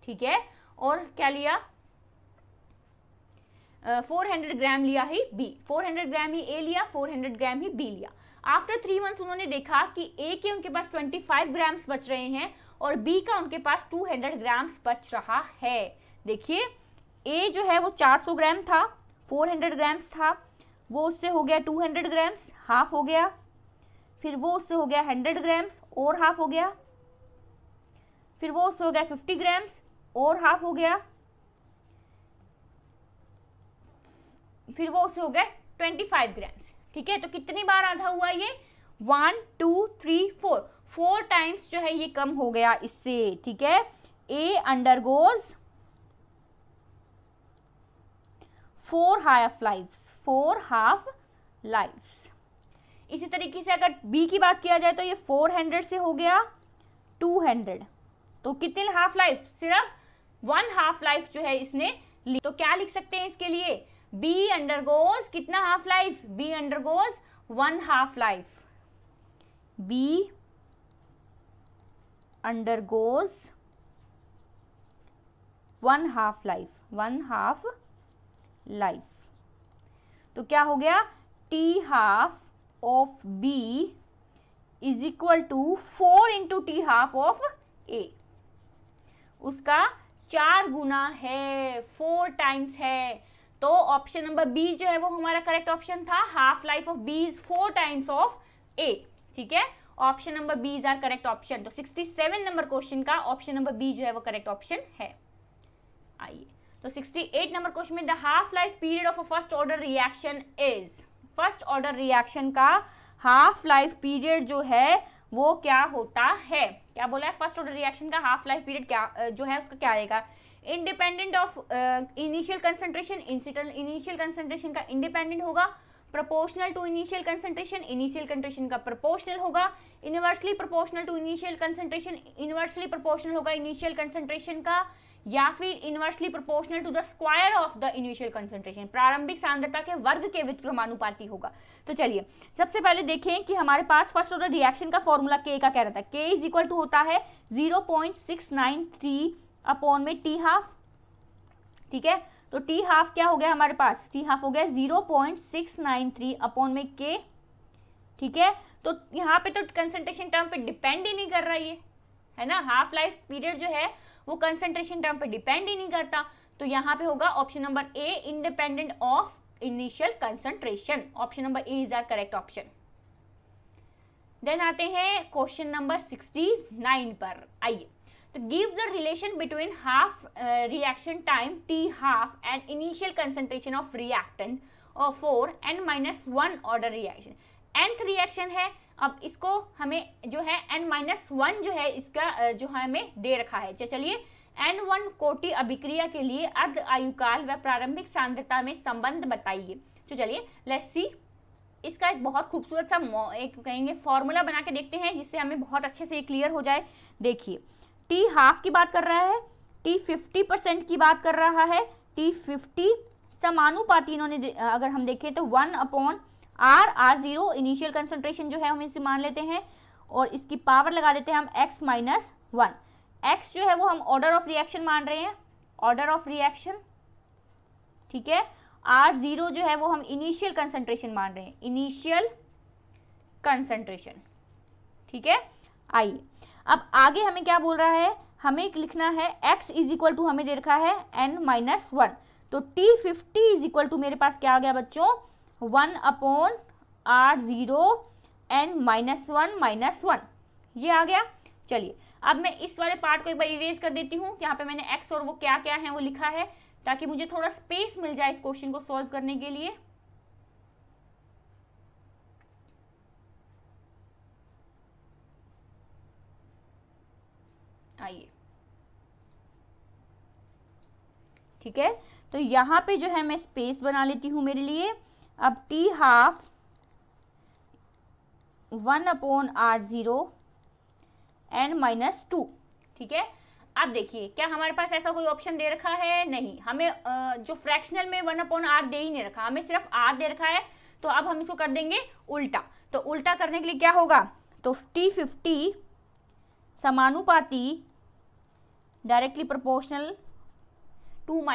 ठीक है, और क्या लिया, 400 ग्राम लिया ही बी, 400 ग्राम ही ए लिया, 400 ग्राम ही बी लिया। आफ्टर 3 मंथ्स उन्होंने देखा कि ए के उनके पास 25 ग्राम्स बच रहे हैं और बी का उनके पास 200 ग्राम्स बच रहा है। देखिए ए जो है वो 400 ग्राम था, 400 ग्राम्स था, वो उससे हो गया 200 ग्राम्स, हाफ हो गया, फिर वो उससे हो गया 100 ग्राम्स और हाफ हो गया, फिर वो उससे हो गया 50 ग्राम्स और हाफ हो गया, फिर वो उससे हो गया 25 ग्राम्स, ठीक है। तो कितनी बार आधा हुआ ये, 1 2 3 4 टाइम्स जो है ये कम हो गया इससे, ठीक है। ए अंडरगोज 4 हाफ लाइफ्स। इसी तरीके से अगर बी की बात किया जाए तो ये 400 से हो गया 200, तो कितनी हाफ लाइफ, सिर्फ 1 हाफ लाइफ जो है इसने ली। तो क्या लिख सकते हैं इसके लिए, बी अंडरगोज कितना half life, B undergoes 1 half life, B undergoes 1 half life, 1 half life. तो क्या हो गया, T half of B is equal to 4 into T half of A, उसका 4 गुना है, 4 टाइम्स है। तो ऑप्शन नंबर बी जो है वो हमारा करेक्ट ऑप्शन था, half life of B is 4 times of A, ठीक है। Option number B is are correct option. तो 67 नंबर क्वेश्चन का ऑप्शन नंबर बी जो है वो करेक्ट ऑप्शन है। आइए तो 68 नंबर क्वेश्चन में the half life period of a first order reaction is, first order reaction का हाफ लाइफ पीरियड जो है वो क्या होता है, क्या बोला है, फर्स्ट ऑर्डर रिएक्शन का हाफ लाइफ पीरियड क्या जो है उसका क्या रहेगा, independent of initial concentration, initial concentration का इंडिपेंडेंट होगा, proportional to initial concentration, initial concentration का प्रोपोर्शनल होगा, inversely proportional to initial concentration, inversely proportional होगा इनिशियल कंसंट्रेशन का, या फिर inversely proportional to the square of the initial concentration, प्रारंभिक सांद्रता के वर्ग के व्युत्क्रमानुपाती होगा। तो चलिए सबसे पहले देखें कि हमारे पास फर्स्ट ऑर्डर रिएक्शन का फॉर्मूला के का क्या रहता है, के इज इक्वल टू होता है 0.693 अपॉन में टी हाफ, ठीक है। तो टी हाफ क्या हो गया हमारे पास, टी हाफ हो गया 0.693 अपॉन में के, ठीक है। तो यहाँ पे तो कंसंट्रेशन टर्म पे डिपेंड ही नहीं कर रहा ये, है ना, हाफ लाइफ पीरियड जो है वो कंसंट्रेशन टर्म पे डिपेंड ही नहीं करता। तो यहाँ पे होगा option number A, independent of initial concentration, option number A is are correct option. Then आते हैं क्वेश्चन नंबर 69 पर। आइए तो give the relation between half reaction time T half and initial concentration of reactant और 4 n-1 order reaction, nth reaction है। अब इसको हमें जो है n-1 जो है इसका जो है हमें दे रखा है। चलिए n1 कोटि अभिक्रिया के लिए अर्ध आयुकाल व प्रारंभिक सांद्रता में संबंध बताइए। तो चलिए लेट्स सी, इसका एक बहुत खूबसूरत सा एक कहेंगे फॉर्मूला बना के देखते हैं जिससे हमें बहुत अच्छे से क्लियर हो जाए। देखिए टी हाफ की बात कर रहा है, टी 50% की बात कर रहा है, टी 50 समानुपाती इन्होंने अगर हम देखें तो 1 अपॉन R0 इनिशियल कंसंट्रेशन जो है हम इसे मान लेते हैं और इसकी पावर लगा देते हैं हम x-1। x जो है वो हम ऑर्डर ऑफ रिएक्शन मान रहे हैं, ऑर्डर ऑफ रिएक्शन, ठीक है। R0 जो है वो हम इनिशियल कंसंट्रेशन मान रहे हैं, इनिशियल कंसंट्रेशन, ठीक है। आइए अब आगे हमें क्या बोल रहा है, हमें लिखना है x इज इक्वल टू हमें दे रखा है n-1, तो T50 इज इक्वल टू मेरे पास क्या आ गया बच्चों, 1 अपॉन R0 n-1 ये आ गया। चलिए अब मैं इस वाले पार्ट को एक बार इरेज कर देती हूँ, यहाँ पे मैंने x और वो क्या क्या है वो लिखा है ताकि मुझे थोड़ा स्पेस मिल जाए इस क्वेश्चन को सॉल्व करने के लिए। आइए ठीक है, तो यहाँ पे जो है मैं स्पेस बना लेती हूँ मेरे लिए। अब T half 1 upon R0 n-2, ठीक है। अब देखिए क्या हमारे पास ऐसा कोई ऑप्शन दे रखा है, नहीं, हमें जो फ्रैक्शनल में 1/r दे ही नहीं रखा, हमें सिर्फ r दे रखा है। तो अब हम इसको कर देंगे उल्टा। तो उल्टा करने के लिए क्या होगा, तो T50 समानुपाती डायरेक्टली प्रोपोर्शनल 2 -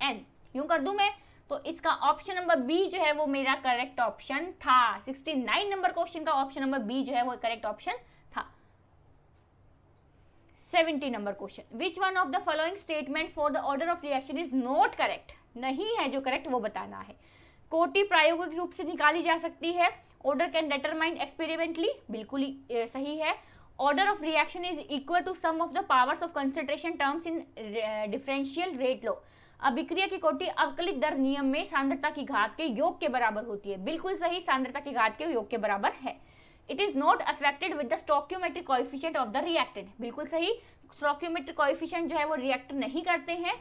n, यूं कर दूं मैं। तो इसका ऑप्शन नंबर बी जो है वो मेरा करेक्ट ऑप्शन था। 69 नंबर क्वेश्चन का ऑप्शन नंबर बी जो है वो करेक्ट ऑप्शन था। 70 number question, which one of the following statement for the order of reaction is not correct, नहीं है जो करेक्ट वो बताना है। कोटि प्रायोगिक रूप से निकाली जा सकती है। ऑर्डर कैन डिटरमाइन एक्सपेरिमेंटली, बिल्कुल ही सही है। Order of reaction is equal to sum of the powers of concentration terms in differential rate law. अभिक्रिया की कोटि अवकलित दर नियम में सांद्रता की घात के योग के बराबर होती है, बिल्कुल सही, सांद्रता की घात के योग के बराबर है। It is not affected with the stoichiometric coefficient of the reactant, बिल्कुल सही, स्टोइकियोमेट्रिक कोएफिशिएंट जो है वो रिएक्टर नहीं करते हैं,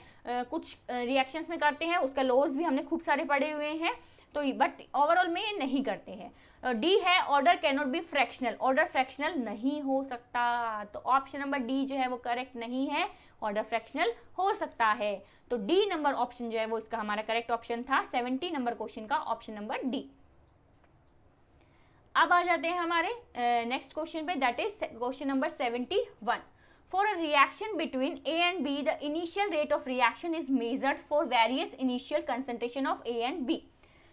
कुछ रिएक्शंस में करते हैं, उसका लॉज भी हमने खूब सारे पढ़े हुए हैं, तो बट ओवरऑल में ये नहीं करते हैं। डी है order can not be fractional, order fractional नहीं हो सकता, तो ऑप्शन नंबर डी जो है वो करेक्ट नहीं है, ऑर्डर फ्रैक्शनल हो सकता है। तो डी नंबर ऑप्शन जो है वो इसका हमारा करेक्ट ऑप्शन था 70 नंबर क्वेश्चन का ऑप्शन नंबर डी। अब आ जाते हैं हमारे नेक्स्ट क्वेश्चन पे, that is question number 71। For a reaction between A and B, the initial rate of reaction is measured for various initial concentration of A and B.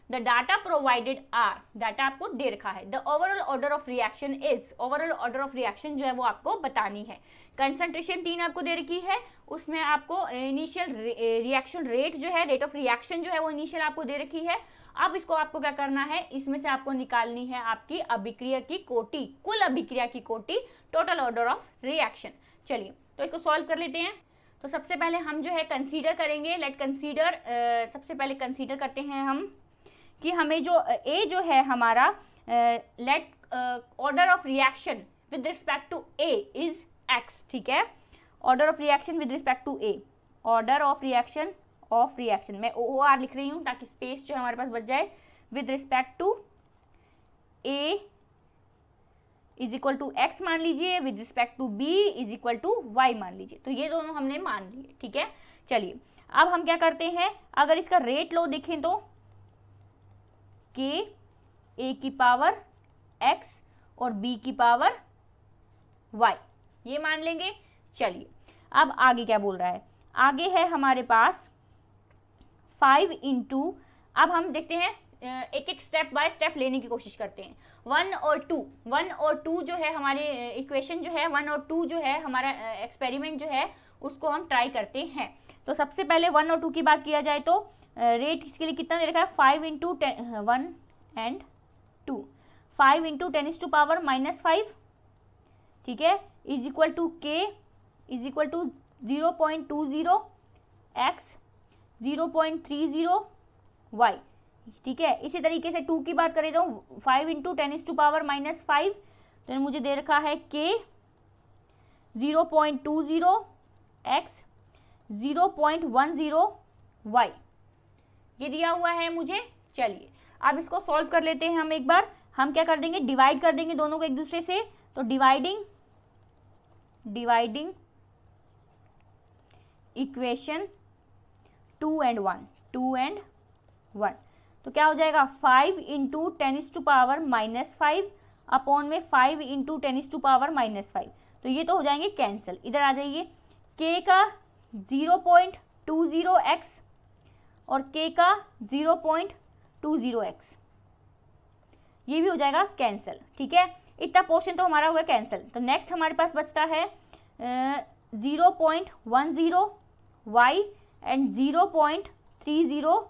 The data provided are, data आपको दे रखा है। The overall order of reaction is, overall order of reaction जो है वो आपको बतानी है। Concentration 3 आपको दे रखी है, उसमें आपको इनिशियल रिएक्शन रेट जो है, रेट ऑफ रिएक्शन जो है वो इनिशियल आपको दे रखी है। अब इसको आपको क्या करना है, इसमें से आपको निकालनी है आपकी अभिक्रिया की कोटि, कुल अभिक्रिया की कोटि, टोटल ऑर्डर ऑफ रिएक्शन। चलिए तो इसको सॉल्व कर लेते हैं। तो सबसे पहले हम जो है कंसीडर करेंगे, लेट कंसीडर, सबसे पहले कंसीडर करते हैं हम कि हमें जो ए जो है हमारा, let order of reaction with respect to A is X, ठीक है, order of reaction with respect to A, order of reaction मैं OR लिख रही हूँ ताकि स्पेस जो हमारे पास बच जाए, with respect to A is equal to X मान लीजिए, with respect to B is equal to Y मान लीजिए। तो ये दोनों हमने मान लिए, ठीक है। चलिए अब हम क्या करते हैं, अगर इसका रेट लो देखें तो के ए की पावर एक्स और बी की पावर वाई, ये मान लेंगे। चलिए अब आगे क्या बोल रहा है, आगे है हमारे पास 5 इंटू, अब हम देखते हैं एक एक स्टेप बाय स्टेप लेने की कोशिश करते हैं। 1 और 2 जो है हमारे इक्वेशन जो है, 1 और 2 जो है हमारा एक्सपेरिमेंट जो है उसको हम ट्राई करते हैं। तो सबसे पहले 1 और 2 की बात किया जाए तो रेट इसके लिए कितना दे रखा है, 5 इंटू 1 एंड 2, 5 इंटू 10⁻⁻5, ठीक है, is equal to K is equal to 0.20 X 0.30 Y, ठीक है। इसी तरीके से 2 की बात करें तो 5 इंटू 10⁻⁻5, तो मुझे दे रखा है के 0.20 एक्स 0.10 वाई, ये दिया हुआ है मुझे। चलिए अब इसको सॉल्व कर लेते हैं हम एक बार। हम क्या कर देंगे, डिवाइड कर देंगे दोनों को एक दूसरे से, तो डिवाइडिंग इक्वेशन 2 and 1, तो क्या हो जाएगा 5 इंटू 10⁻⁻5 अपॉन में 5 इंटू 10⁻⁻5, तो ये तो हो जाएंगे कैंसिल। इधर आ जाइए, के का 0.20 एक्स और के का 0.20 एक्स, ये भी हो जाएगा कैंसिल, ठीक है। इतना पोर्शन तो हमारा हुआ कैंसिल। तो नेक्स्ट हमारे पास बचता है 0.10 वाई एंड 0.30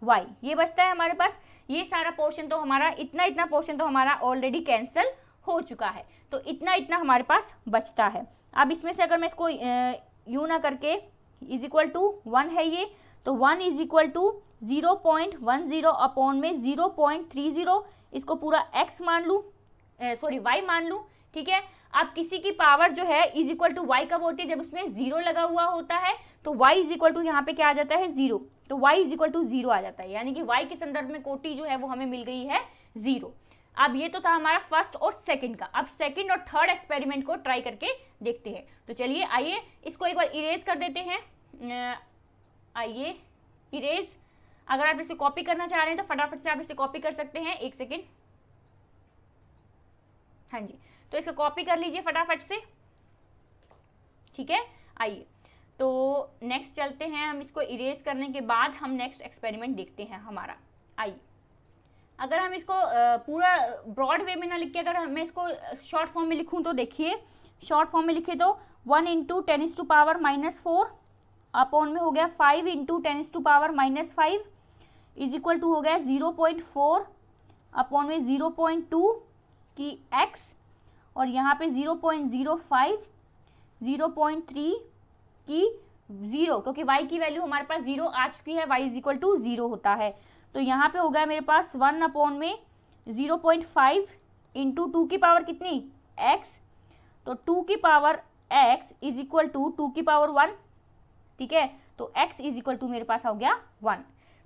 वाई, ये बचता है हमारे पास। ये सारा पोर्शन तो हमारा, इतना पोर्शन तो हमारा ऑलरेडी कैंसिल हो चुका है, तो इतना हमारे पास बचता है। अब इसमें से अगर मैं इसको यूँ ना करके इज इक्वल टू 1 है ये, तो 1 इज इक्वल टू 0.10 अपॉन में 0.30, इसको पूरा x मान लूँ, सॉरी y मान लूँ, ठीक है। अब किसी की पावर जो है इज इक्वल टू y कब होती है, जब उसमें 0 लगा हुआ होता है, तो y इज इक्वल टू यहाँ पे क्या आ जाता है 0, तो y इज इक्वल टू 0 आ जाता है, यानी कि y के संदर्भ में कोटि जो है वो हमें मिल गई है 0। अब ये तो था हमारा फर्स्ट और सेकंड का, अब सेकंड और थर्ड एक्सपेरिमेंट को ट्राई करके देखते हैं। तो चलिए आइए इसको एक बार इरेज कर देते हैं। आइए इरेज, अगर आप इसे कॉपी करना चाह रहे हैं तो फटाफट से आप इसे कॉपी कर सकते हैं, एक सेकेंड। हाँ जी, तो इसको कॉपी कर लीजिए फटाफट से, ठीक है। आइए तो नेक्स्ट चलते हैं, हम इसको इरेज करने के बाद हम नेक्स्ट एक्सपेरिमेंट देखते हैं हमारा। आइए अगर हम इसको पूरा ब्रॉड वे में ना लिख के अगर मैं इसको शॉर्ट फॉर्म में लिखूं तो देखिए, शॉर्ट फॉर्म में लिखे तो 1 × 10⁻⁻4 अपॉन में हो गया 5 × 10⁻⁻5 इज इक्वल टू हो गया 0.4 अपॉन में 0.2 की x, और यहाँ पे 0.05, 0.3 की 0, क्योंकि y की वैल्यू हमारे पास 0 आ चुकी है, y इज इक्वल टू 0 होता है। तो यहाँ पे हो गया मेरे पास 1 अपॉन में 0.5 इंटू 2 की पावर कितनी x, तो 2 की power x is equal to 2 की पावर 1, ठीक है। तो x इज इक्वल टू मेरे पास हो गया 1।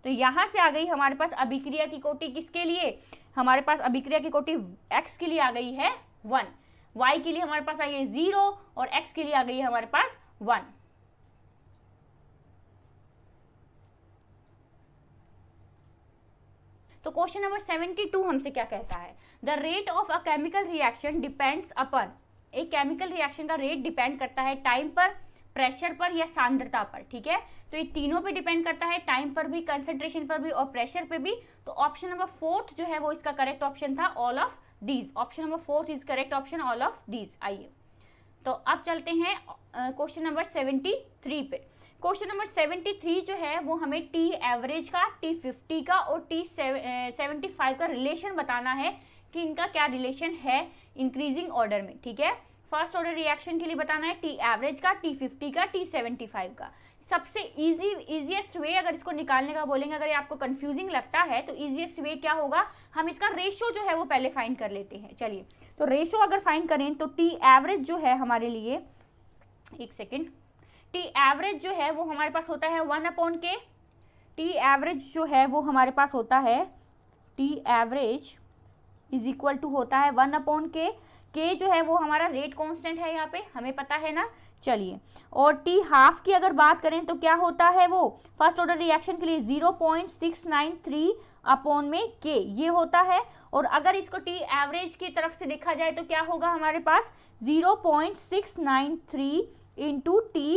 तो यहाँ से आ गई हमारे पास अभिक्रिया की कोटि किसके लिए, हमारे पास अभिक्रिया की कोटि x के लिए आ गई है 1, y के लिए हमारे पास आई है 0 और x के लिए आ गई है हमारे पास 1। तो क्वेश्चन नंबर 72 हमसे क्या कहता है, the rate of a chemical reaction depends upon, एक केमिकल रिएक्शन का रेट डिपेंड करता है टाइम पर, प्रेशर पर या सांद्रता पर, ठीक है। तो ये तीनों पे डिपेंड करता है, टाइम पर भी, कंसंट्रेशन पर भी और प्रेशर पे भी। तो ऑप्शन नंबर 4 जो है वो इसका करेक्ट ऑप्शन था, all of these. Option number 4 is correct option, all of these. आइए तो अब चलते हैं क्वेश्चन नंबर 73 पे। क्वेश्चन नंबर 73 जो है वो हमें टी एवरेज का, टी 50 का और टी 75 का रिलेशन बताना है कि इनका क्या रिलेशन है इंक्रीजिंग ऑर्डर में, ठीक है। फर्स्ट ऑर्डर रिएक्शन के लिए बताना है टी एवरेज का, टी 50 का, टी 75 का। सबसे इजीएस्ट वे अगर इसको निकालने का बोलेंगे, अगर ये आपको कंफ्यूजिंग लगता है तो इजीएस्ट वे क्या होगा, हम इसका रेशो जो है वो पहले फाइंड कर लेते हैं। चलिए तो रेशो अगर फाइंड करें तो टी एवरेज जो है हमारे लिए, एक सेकेंड, टी एवरेज जो है वो हमारे पास होता है 1/k। टी एवरेज जो है वो हमारे पास होता है, T average is equal to होता है 1/k। के जो है वो हमारा रेट कांस्टेंट है, यहाँ पे हमें पता है ना। चलिए और टी हाफ की अगर बात करें तो क्या होता है, वो फर्स्ट ऑर्डर रिएक्शन के लिए 0.693 अपॉन में के ये होता है। और अगर इसको टी एवरेज की तरफ से देखा जाए तो क्या होगा हमारे पास 0.693 इंटू टी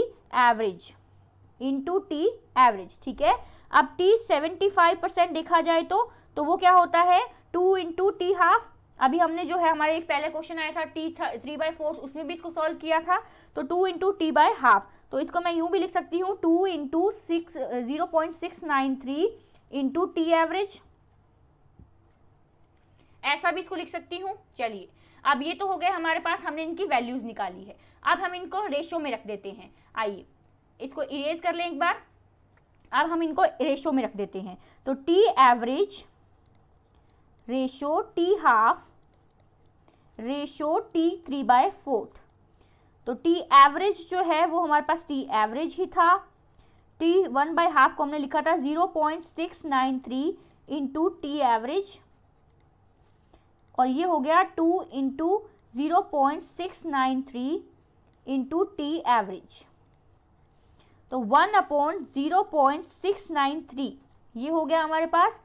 एवरेज, ठीक है। अब टी 75% देखा जाए तो वो क्या होता है 2 इंटू टी हाफ। अभी हमने जो है हमारे एक पहले क्वेश्चन आया था टी 3/4, उसमें भी इसको सॉल्व किया था, तो 2 इंटू टी बाय हाफ। तो इसको मैं यूं भी लिख सकती हूँ 2 इंटू 0.693 इंटू टी एवरेज, ऐसा भी इसको लिख सकती हूँ। चलिए अब ये तो हो गए हमारे पास, हमने इनकी वैल्यूज निकाली है। अब हम इनको रेशो में रख देते हैं। आइए इसको इरेज कर लें एक बार। अब हम इनको रेशो में रख देते हैं। तो T average ratio T half ratio T 3/4। तो टी एवरेज जो है वो हमारे पास टी एवरेज ही था, टी 1/2 को हमने लिखा था 0.693 इंटू टी एवरेज, और ये हो गया 2 इंटू 0.693 इंटू टी एवरेज। तो 1/0.693 ये हो गया हमारे पास।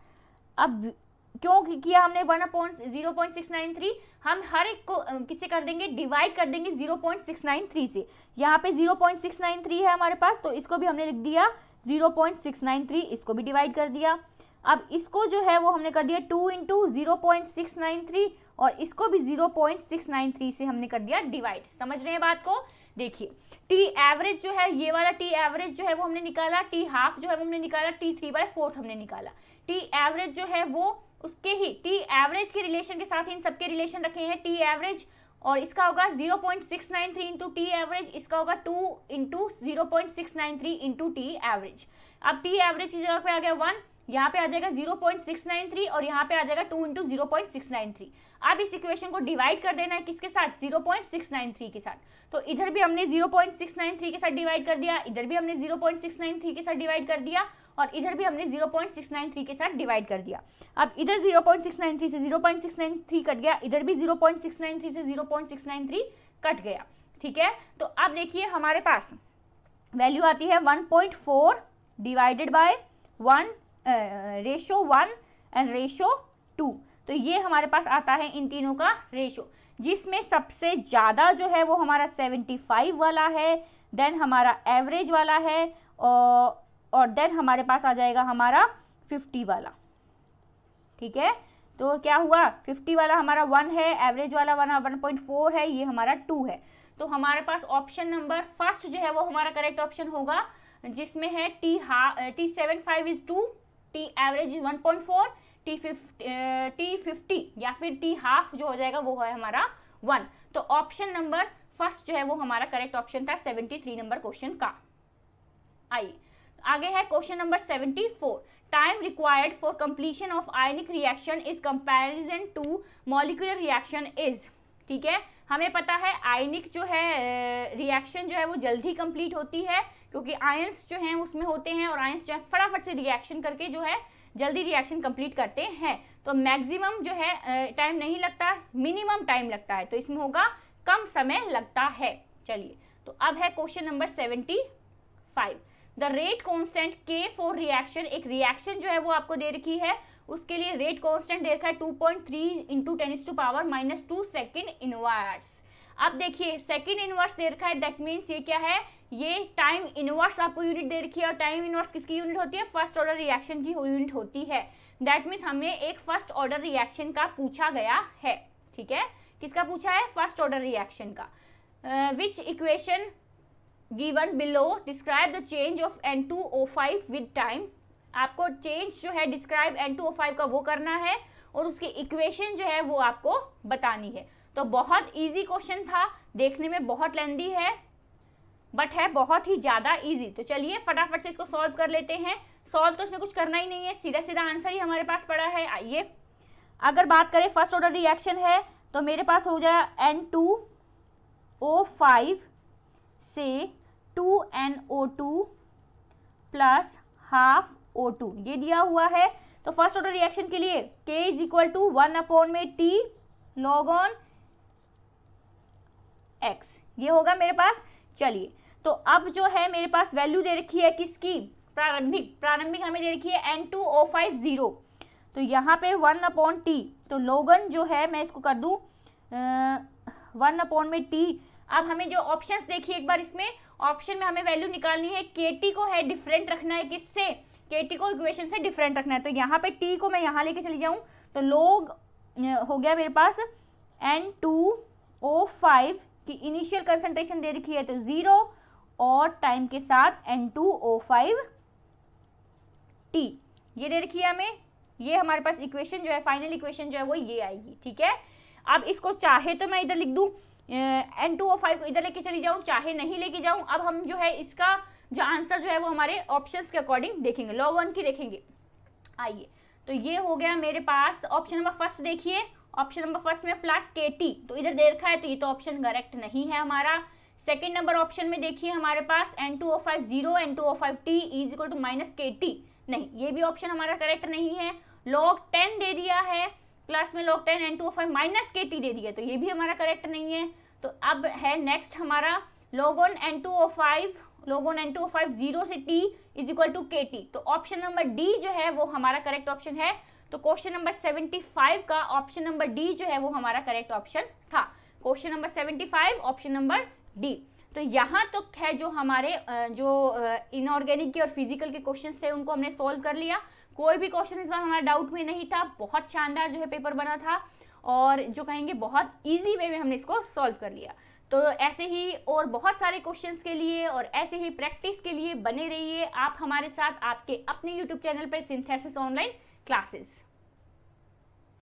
अब क्यों किया हमने 1/0.693, हम हर एक को किससे कर देंगे, डिवाइड कर देंगे 0.693 से। यहाँ पे 0.693 है हमारे पास, तो इसको भी हमने लिख दिया 0.693, इसको भी डिवाइड कर दिया। अब इसको जो है वो हमने कर दिया 2 इंटू 0.693 और इसको भी 0.693 से हमने कर दिया डिवाइड। समझ रहे हैं बात को। देखिए टी एवरेज जो है, ये वाला टी एवरेज जो है वो हमने निकाला, टी हाफ जो है वो हमने निकाला, टी 3/4 हमने निकाला। टी एवरेज जो है वो उसके ही टी एवरेज के रिलेशन के साथ इन सबके रिलेशन रखे हैं। टी एवरेज और इसका होगा 0.693 इंटू टी एवरेज, इसका होगा 2 इंटू 0.693 इंटू टी एवरेज। अब टी एवरेज की जगह पे आ गया 1, यहाँ पे आ जाएगा 0.693 और यहाँ पे आ जाएगा 2 इंटू 0.693। अब इस इक्वेशन को डिवाइड कर देना है किसके साथ, 0.693 के साथ। तो इधर भी हमने 0.693 के साथ डिवाइड कर दिया, इधर भी हमने 0.693 के साथ डिवाइड कर दिया, और इधर भी हमने 0.693 के साथ डिवाइड कर दिया। अब इधर 0.693 से 0.693 कट गया, इधर भी 0.693 से 0.693 कट गया, ठीक है। तो अब देखिए हमारे पास वैल्यू आती है 1.4 divided by 1 ratio 1 and ratio 2। तो ये हमारे पास आता है इन तीनों का रेशो, जिसमें सबसे ज़्यादा जो है वो हमारा 75 वाला है, देन हमारा एवरेज वाला है, और देन हमारे पास आ जाएगा हमारा 50 वाला, ठीक है। तो क्या हुआ, 50 वाला हमारा 1 है, एवरेज वाला 1.4 है, ये हमारा 2 है। तो हमारे पास ऑप्शन नंबर फर्स्ट जो है वो हमारा करेक्ट ऑप्शन होगा, जिसमें है T75 is 2, T average is 1.4, T50 या फिर T हाफ जो हो जाएगा वो है हमारा 1। तो ऑप्शन नंबर फर्स्ट जो है वो हमारा करेक्ट ऑप्शन था 73 नंबर क्वेश्चन का। आइए आगे है question number 74। Time required for completion of ionic reaction is comparison to molecular reaction is, ठीक है। हमें पता है आयनिक जो है रिएक्शन जो है वो जल्दी कंप्लीट होती है, क्योंकि आयंस जो हैं उसमें होते हैं, और आयंस जो है फटाफट से रिएक्शन करके जो है जल्दी रिएक्शन कंप्लीट करते हैं। तो मैक्सिमम जो है टाइम नहीं लगता, मिनिमम टाइम लगता है, तो इसमें होगा कम समय लगता है। चलिए तो अब है question number 75। The rate constant के फॉर रिएक्शन, एक रिएक्शन जो है वो आपको दे रखी है, उसके लिए रेट कांस्टेंट दे रखा है 2.3 × 10⁻⁻² सेकेंड इनवर्स। अब देखिए सेकेंड इनवर्स दे रखा है, दैट मीन्स ये क्या है, ये टाइम इनवर्स आपको यूनिट दे रखी है, और टाइम इनवर्स किसकी यूनिट होती है, फर्स्ट ऑर्डर रिएक्शन की यूनिट होती है। दैट मीन्स हमें एक फर्स्ट ऑर्डर रिएक्शन का पूछा गया है, ठीक है। किसका पूछा है, फर्स्ट ऑर्डर रिएक्शन का। विच equation given below describe the change of N2O5 with time. आपको चेंज जो है डिस्क्राइब N2O5 का वो करना है, और उसकी इक्वेशन जो है वो आपको बतानी है। तो बहुत इजी क्वेश्चन था, देखने में बहुत लेंदी है बट है बहुत ही ज़्यादा इजी। तो चलिए फटाफट से इसको सॉल्व कर लेते हैं। सॉल्व तो इसमें कुछ करना ही नहीं है, सीधा सीधा आंसर ही हमारे पास पड़ा है। आइए अगर बात करें फर्स्ट ऑर्डर रिएक्शन है, तो मेरे पास हो जाएगा N2O5 से 2NO2 प्लस हाफ O2, ये दिया हुआ है। तो फर्स्ट ऑर्डर रिएक्शन के लिए K is equal to 1/T log on X, ये होगा मेरे पास। चलिए तो अब जो है मेरे पास वैल्यू दे रखी है किसकी, प्रारंभिक हमें दे रखी है N2O5 0, तो यहाँ पे 1/T, तो लोगन जो है मैं इसको कर दूँ 1/T। अब हमें जो ऑप्शंस देखिए एक बार, इसमें ऑप्शन में हमें वैल्यू निकालनी है, KT को है डिफरेंट रखना है, किससे, KT को इक्वेशन से डिफरेंट रखना है। तो यहाँ पे T को मैं यहाँ लेके चली जाऊँ, तो लोग हो गया मेरे पास N2O5 की इनिशियल कंसंट्रेशन दे रखी है तो 0, और टाइम के साथ N2O5T ये दे रखी है हमें। ये हमारे पास इक्वेशन जो है, फाइनल इक्वेशन जो है वो ये आएगी, ठीक है। अब इसको चाहे तो मैं इधर लिख दूं, N2O5 को इधर लेके चली जाऊं, चाहे नहीं लेके जाऊं। अब हम जो है इसका जो आंसर जो है वो हमारे ऑप्शंस के अकॉर्डिंग देखेंगे, log 1 की देखेंगे। आइए तो ये हो गया मेरे पास ऑप्शन नंबर फर्स्ट। देखिए ऑप्शन नंबर फर्स्ट में प्लस KT, तो इधर दे रखा है, तो ये तो ऑप्शन करेक्ट नहीं है हमारा। सेकेंड नंबर ऑप्शन में देखिए हमारे पास N2O5 0, N2O5T is equal to -KT, नहीं ये भी ऑप्शन हमारा करेक्ट नहीं है। log 10 दे दिया है, प्लस में log 10 N2O5 -KT दे दिया, तो ये भी हमारा करेक्ट नहीं है। तो अब है नेक्स्ट हमारा log on N2O5 0 से T is equal to KT, तो ऑप्शन नंबर D जो है वो हमारा करेक्ट ऑप्शन है। तो क्वेश्चन नंबर 75 का ऑप्शन नंबर D जो है वो हमारा करेक्ट ऑप्शन था। Question number 75 option number D। तो यहाँ तो है जो हमारे जो इनऑर्गेनिक के और फिजिकल के क्वेश्चंस थे उनको हमने सोल्व कर लिया। कोई भी क्वेश्चन इस बार हमारा डाउट में नहीं था, बहुत शानदार जो है पेपर बना था, और जो कहेंगे बहुत इजी वे में हमने इसको सॉल्व कर लिया। तो ऐसे ही और बहुत सारे क्वेश्चंस के लिए और ऐसे ही प्रैक्टिस के लिए बने रहिए आप हमारे साथ, आपके अपने यूट्यूब चैनल पे सिंथेसिस ऑनलाइन क्लासेस।